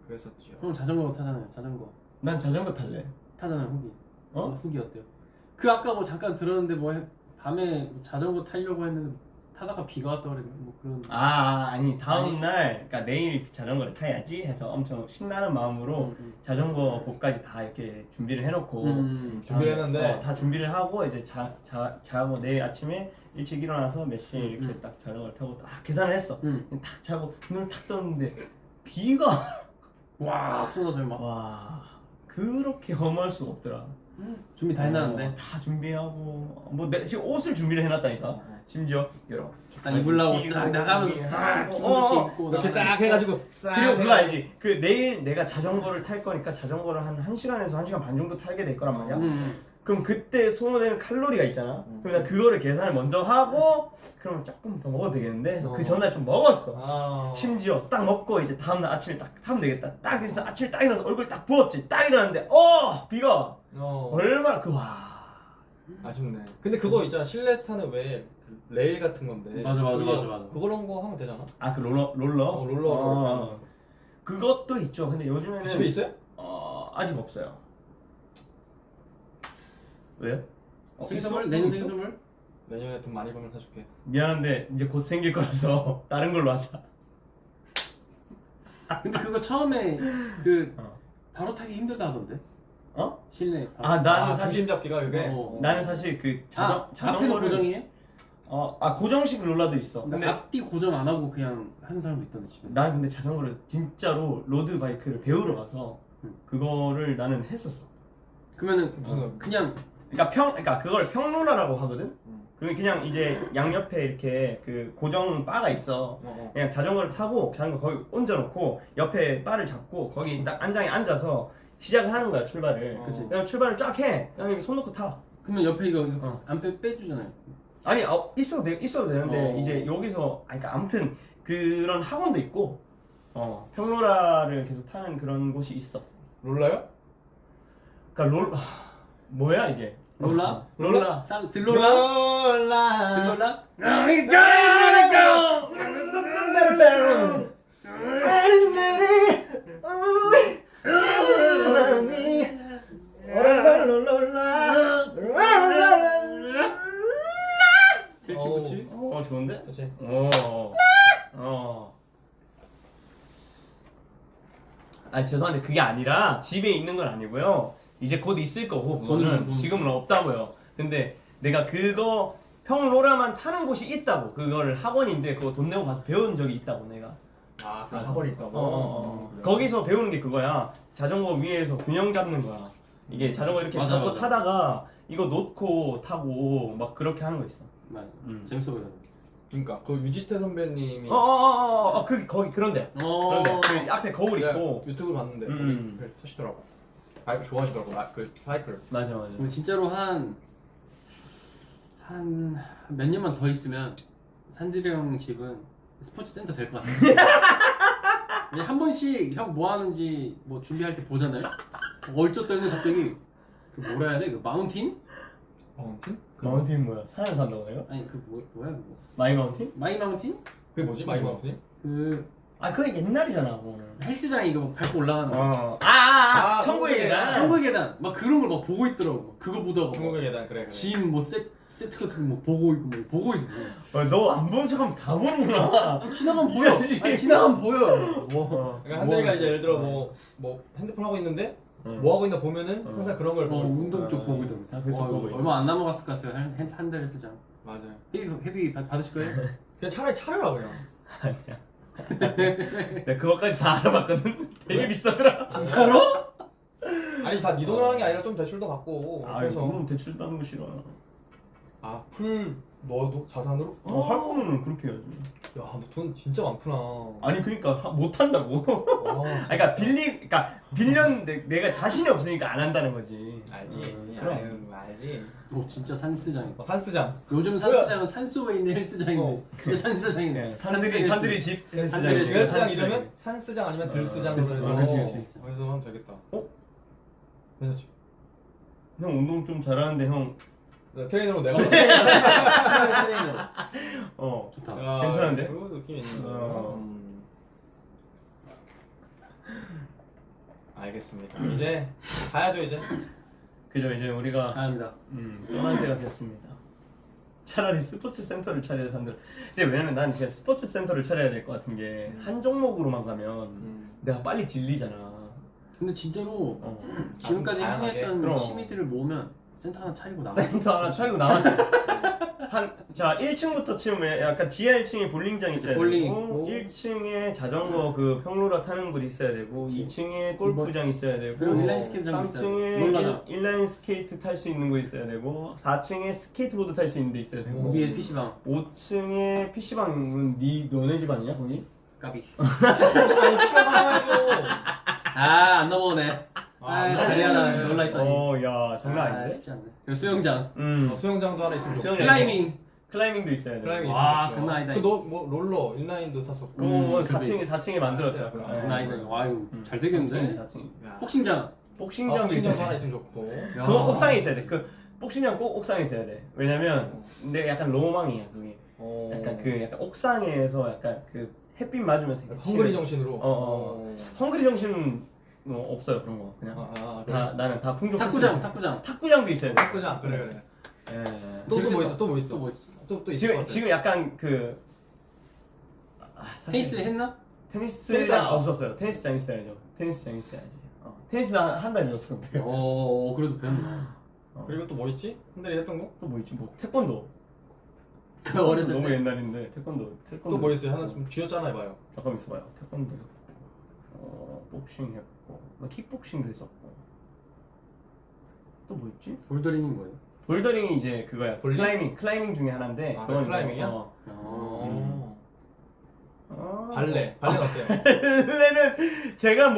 그랬었지요. 형 자전거 타잖아요. 자전거. 난 자전거 탈래. 타잖아요, 후기. 어? 후기 어때요? 그 아까 뭐 잠깐 들었는데 밤에 자전거 타려고 했는데 타다가 비가 왔다 그래. 뭐 그런. 아니 다음 날, 그러니까 내일 자전거를 타야지 해서 엄청 신나는 마음으로 자전거 복까지 다 이렇게 준비를 해놓고 준비를 했는데 다 준비를 하고 이제 자고 내일 아침에 일찍 일어나서 몇 시에 이렇게 음. 딱 자전거를 타고 딱 계산을 했어. 응. 딱 자고 눈을 탁 떴는데 비가 와, 쏟아져요 막. 와 그렇게 험할 수가 없더라. 준비 다 해놨는데. 다 준비하고 지금 옷을 준비를 해놨다니까. 심지어 이렇게 딱 입으려고 끼고, 딱 나가면서 끼고 싹 하고, 기분 입고 이렇게 나가면 딱 해가지고 싹. 그리고 그거 알지? 그 내일 내가 자전거를 탈 거니까 자전거를 한 1시간에서 1시간 반 정도 타게 될 거란 말이야. 그럼 그때 소모되는 칼로리가 있잖아. 그럼 나 그거를 계산을 먼저 하고 그러면 조금 더 먹어도 되겠는데 해서 그 전날 좀 먹었어. 심지어 딱 먹고 이제 다음날 아침에 딱 타면 되겠다. 딱 그래서 아침에 딱 일어나서 얼굴 딱 부었지. 딱 일어났는데 비가 와. 얼마나 아쉽네. 근데 그거 있잖아. 실내 스타는 왜 레일 같은 건데. 맞아. 그런 거 하면 되잖아. 그 롤러? 롤러. 그것도 있죠. 근데 요즘에는 집에 있어요? 아직 없어요. 왜요? 생선물? 내년 생선물? 내년에 돈 많이 벌면 사줄게. 미안한데 이제 곧 생길 거라서 다른 걸로 하자. 근데 그거 처음에 그 어. 바로 타기 힘들다 하던데. 어? 실내 바로. 나는 사실 중심 잡기가 이게. 나는 사실 그 앞에는 자전거를 고정이에요? 고정식 롤러도 있어. 근데 앞뒤 고정 안 하고 그냥 하는 사람도 있던데 집에. 나는 근데 자전거를 진짜로 로드 바이크를 배우러 가서 그거를 나는 했었어. 그러면은 무슨 그냥 그러니까 그걸 평로라라고 하거든. 그게 그냥 이제 양옆에 이렇게 그 고정 바가 있어. 그냥 자전거를 타고 자전거 거기 얹어놓고 옆에 바를 잡고 거기 딱 안장에 앉아서 시작을 하는 거야 출발을. 그치. 그냥 출발을 쫙 해. 그냥 이렇게 손 놓고 타. 그러면 옆에 이거 안 빼주잖아요. 아니 있어도 되는데 이제 여기서 그러니까 아무튼 그런 학원도 있고 평로라를 계속 타는 그런 곳이 있어. 롤러요? 그러니까 뭐야 이게? 롤라? 롤라. 들롤라? 롤라. 들키고치? 좋은데? 그렇지. 죄송한데 그게 아니라 집에 있는 건 아니고요. 이제 곧 있을 거고 그거는 지금은 없다고요. 근데 내가 그거 평로라만 타는 곳이 있다고. 그거를 학원인데 그거 돈 내고 가서 배운 적이 있다고 내가. 그 학원이 있다고. 그래. 거기서 배우는 게 그거야. 자전거 위에서 균형 잡는 거야. 이게 자전거 이렇게 맞아, 잡고 맞아. 타다가 이거 놓고 타고 막 그렇게 하는 거 있어. 맞아. 재밌어 보여. 그러니까 그 유지태 선배님이 거기 그런데. 그런데 그 앞에 거울 내가 있고. 유튜브를 봤는데 거기 타시더라고. 바이크 좋아하시더라고. 그 바이크를. 맞아. 근데 진짜로 한 몇 년만 더 있으면 산들이 형 집은 스포츠 센터 될 것 같아. 왜냐면 한 번씩 형 뭐 하는지 뭐 준비할 때 보잖아요. 얼쩍더니 갑자기 그 뭐라 해야 돼? 그 마운틴? 마운틴? 마운틴 뭐야? 산에 산다고 내가? 아니 그 뭐야 그거? 마이 마운틴? 마이 마운틴? 그게 뭐지? 마이 마운틴이? 그 아 그거 옛날이잖아 그거는. 헬스장 이거 밟고 올라가는 거. 아, 천국의 계단. 천국의 계단 막 그런 걸 막 보고 있더라고. 그거 보다가 중국의 계단 그래. 짐 뭐 세트 같은 거 뭐 보고 있고 뭐 보고 있어. 너 안 보는 척하면 다 보는구나. 지나가면 보여. 아니 지나가면 보여. 뭐 그러니까 한대리가 이제 예를 들어 뭐 핸드폰 하고 있는데 뭐 하고 있나 보면은 항상 그런 걸 보고 있고. 운동 쪽 보고 있더라고. 아, 그쪽 보고 있지. 얼마 안 남아갔을 것 같아요. 한달 헬스장. 맞아요. 회비 받으실 거예요? 그냥 차라리 차려라 그냥. 아니야. 내가 그거까지 다 알아봤거든. 되게 비싸더라. 진짜로? 아니 다 네 돈으로 하는 게 아니라 좀 대출도 받고. 아 그래서 이거 대출 받는 거 싫어. 풀 넣어도 자산으로? 할 거면 그렇게 해야지. 야, 너 돈 진짜 많구나. 아니 그러니까 못 한다고. 와, 그러니까 빌렸는데 내가 자신이 없으니까 안 한다는 거지. 알지. 그럼. 아유, 알지. 너 진짜 산스장이다. 산스장. 요즘 산스장은 산속에 있는 헬스장인데 어. 진짜 산스장이네. 산들이 집 헬스장. 산들이 그 헬스장 이러면 산스장 아니면 들스장으로 들스장. 해서 그렇지. 거기서 하면 되겠다. 괜찮지? 형 운동 좀 잘하는데 형. 트레이너로 내가 트레이너. 좋다. 야, 괜찮은데? 그 느낌 있는 거. 어. 알겠습니다. 이제 가야죠 이제. 그죠 이제 우리가 감사합니다. 떠날 때가 됐습니다. 차라리 스포츠 센터를 차려야 산들. 근데 왜냐면 난 진짜 스포츠 센터를 차려야 될 것 같은 게 한 종목으로만 가면 내가 빨리 질리잖아. 근데 진짜로 어. 지금까지 좀 다양하게? 행했던 그럼. 취미들을 모으면 센터 하나 차리고 나와. 센터 하나 차리고 나왔. 자 1층부터 치우면 약간 지하 1층에 볼링장 있어야 볼링 되고 있고. 1층에 자전거 그 평로라 타는 곳 있어야 되고 2층에 골프장 있어야 되고 그리고 인라인 스케이트장 있어야 돼. 롤러장. 3층에 인라인 스케이트 탈 수 있는 거 있어야 되고 4층에 스케이트보드 탈 수 있는 데 있어야 되고 위에 PC방 5층에 PC방은 너네 집 아니냐 거기? 까비. 아니 피가 하나 해줘. 안 넘어오네. 자리 하나 놀라 있더니. 야 장난 아닌데? 쉽지 않네. 그리고 수영장. 수영장도 하나 있으면 좋고. 클라이밍. 클라이밍도 있어야 돼. 클라이밍 와, 있으면 장난 아니다. 그너뭐 롤러 인라인도 탔었고. 그거 그게. 4층에 만들었죠. 아, 그거. 장난 아니다. 와 이거 잘 되겠는데. 4층. 야. 복싱장. 복싱장도 복싱장도 있어야 하나 돼. 있으면 좋고. 야. 그거 옥상에 있어야 돼. 그 복싱장 꼭 옥상에 있어야 돼. 왜냐면 내가 약간 로망이야 그게. 약간 그 약간 옥상에서 약간 그 햇빛 맞으면서 이렇게 헝그리 치는- 정신으로. 헝그리 정신은 없어요 그런 거 그냥. 그래. 나는 다 풍족. 탁구장. 탁구장도 있어야 돼. 탁구장 그래. 예. 또 뭐 있어? 또 뭐 있어? 또 뭐 있어? 또 있을 것 같아. 지금 약간 그 사실 테니스 했나? 테니스장 테니스장 없었어요. 테니스장 있어야죠. 테니스장 있어야지. 테니스 한 달 배웠어 그때. 그래도 배웠나? 그리고 또 뭐 있지? 흔들이 했던 거? 또 뭐 있지? 뭐 태권도. 그 어렸을 너무 때. 옛날인데 태권도. 또 뭐 있어요? 하나 좀 쥐었잖아 해봐요. 잠깐 있어봐요. 태권도 했고, 복싱 했고, 나 킥복싱도 했었고. 또 뭐 있지? 볼더링이 뭐예요? 볼더링이 이제 그거야. 볼링? 클라이밍 중에 하나인데. 아, 그건 클라이밍이야? 발레 어때요? 발레는 제가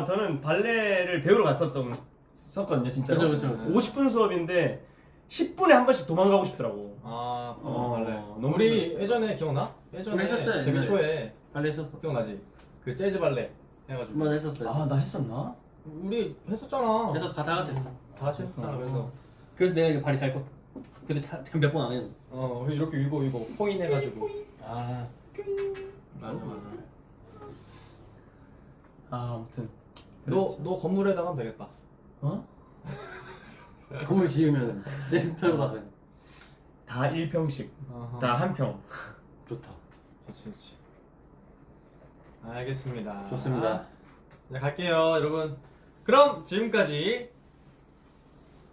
저는 발레를 배우러 갔었거든요, 진짜. 그죠. 50분 수업인데 10분에 한 번씩 도망가고 싶더라고. 발레. 너무 우리 힘들었어요. 예전에 기억나? 예전에 우리 했었어요, 데뷔 옛날에. 초에 발레 했었어. 기억나지? 그 재즈 발레 해가지고. 한번 했었어요. 나 했었나? 우리 했었잖아. 그래서 다 같이 했어. 다 같이 했었잖아. 그래서 그래서 내가 이거 발이 잘 꺾여. 근데 몇 번 안 했는데. 이렇게 이거 포인 해가지고. 맞아. 아무튼. 너 건물에다가 하면 되겠다. 건물 지으면 센터로다가 다 1평씩. 다 한 평. 좋다. 좋지. 알겠습니다. 좋습니다. 이제 갈게요, 여러분. 그럼 지금까지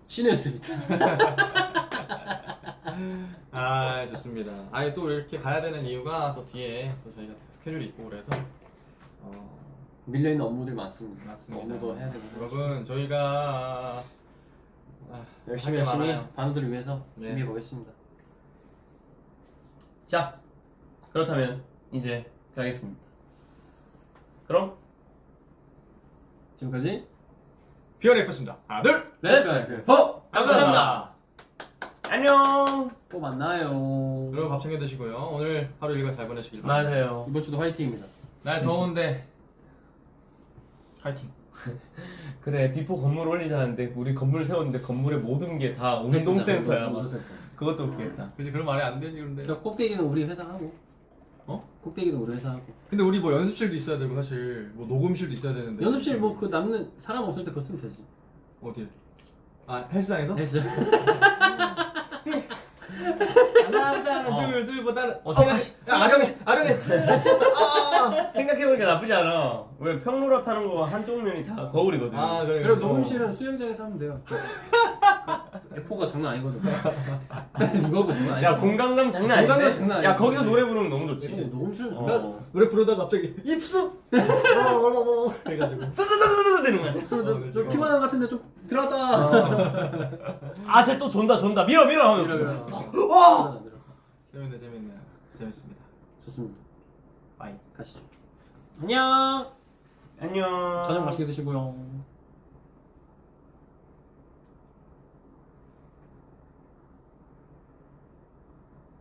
신우였습니다. 좋습니다. 또 이렇게 가야 되는 이유가 또 뒤에 또 저희가 스케줄이 있고 그래서 밀려있는 업무들 많습니다. 맞습니다. 업무도 해야 되고. 여러분 저희가 열심히 할 게 많아요. 반우들을 위해서 네. 준비해 보겠습니다. 자, 그렇다면 이제 가겠습니다. 그럼 지금까지 비어내겠습니다. 하나, 둘, 렛츠 고! 감사합니다. 안녕. 또 만나요. 여러분 밥 챙겨 드시고요. 오늘 하루 일과 잘 보내시길 바랍니다. 맞아요. 이번 주도 화이팅입니다. 날 더운데 화이팅. 그래 비포 건물 올리자는데 우리 건물 세웠는데 건물의 모든 게 다 운동센터야. 막. 운동센터. 그것도 웃기겠다. 그치 그런 말이 안 되지 근데. 꼭대기는 우리 회사 하고 꼭대기도 우리 회사 하고. 근데 우리 뭐 연습실도 있어야 되고 사실 뭐 녹음실도 있어야 되는데. 연습실 뭐 그 남는 사람 없을 때 그거 쓰면 되지. 어디? 아 헬스장에서? 됐어. 하나 둘보다는 아령해. 생각해보니까 나쁘지 않아. 왜 평로라 타는 거 한쪽 면이 다 거울이거든. 아 그래. 그리고 녹음실은 수영장에서 하면 돼요. F가 장난 아니거든. 리버브 장난 아니야. 야 공간감 장난 아닌데? 공간감 장난 아니야. 야 거기서 노래 부르면 너무 좋지. 녹음실은 노래 부르다가 갑자기 입수. 해가지고. 뜨뜨뜨뜨뜨 되는 거야. 좀 피곤한 것 같은데 좀 들어갔다. 아 쟤 또 존다 밀어 이러면 와 재밌네요. 재밌습니다. 좋습니다. 빠이. 가시죠. 안녕. 안녕 저녁 맛있게 드시고요.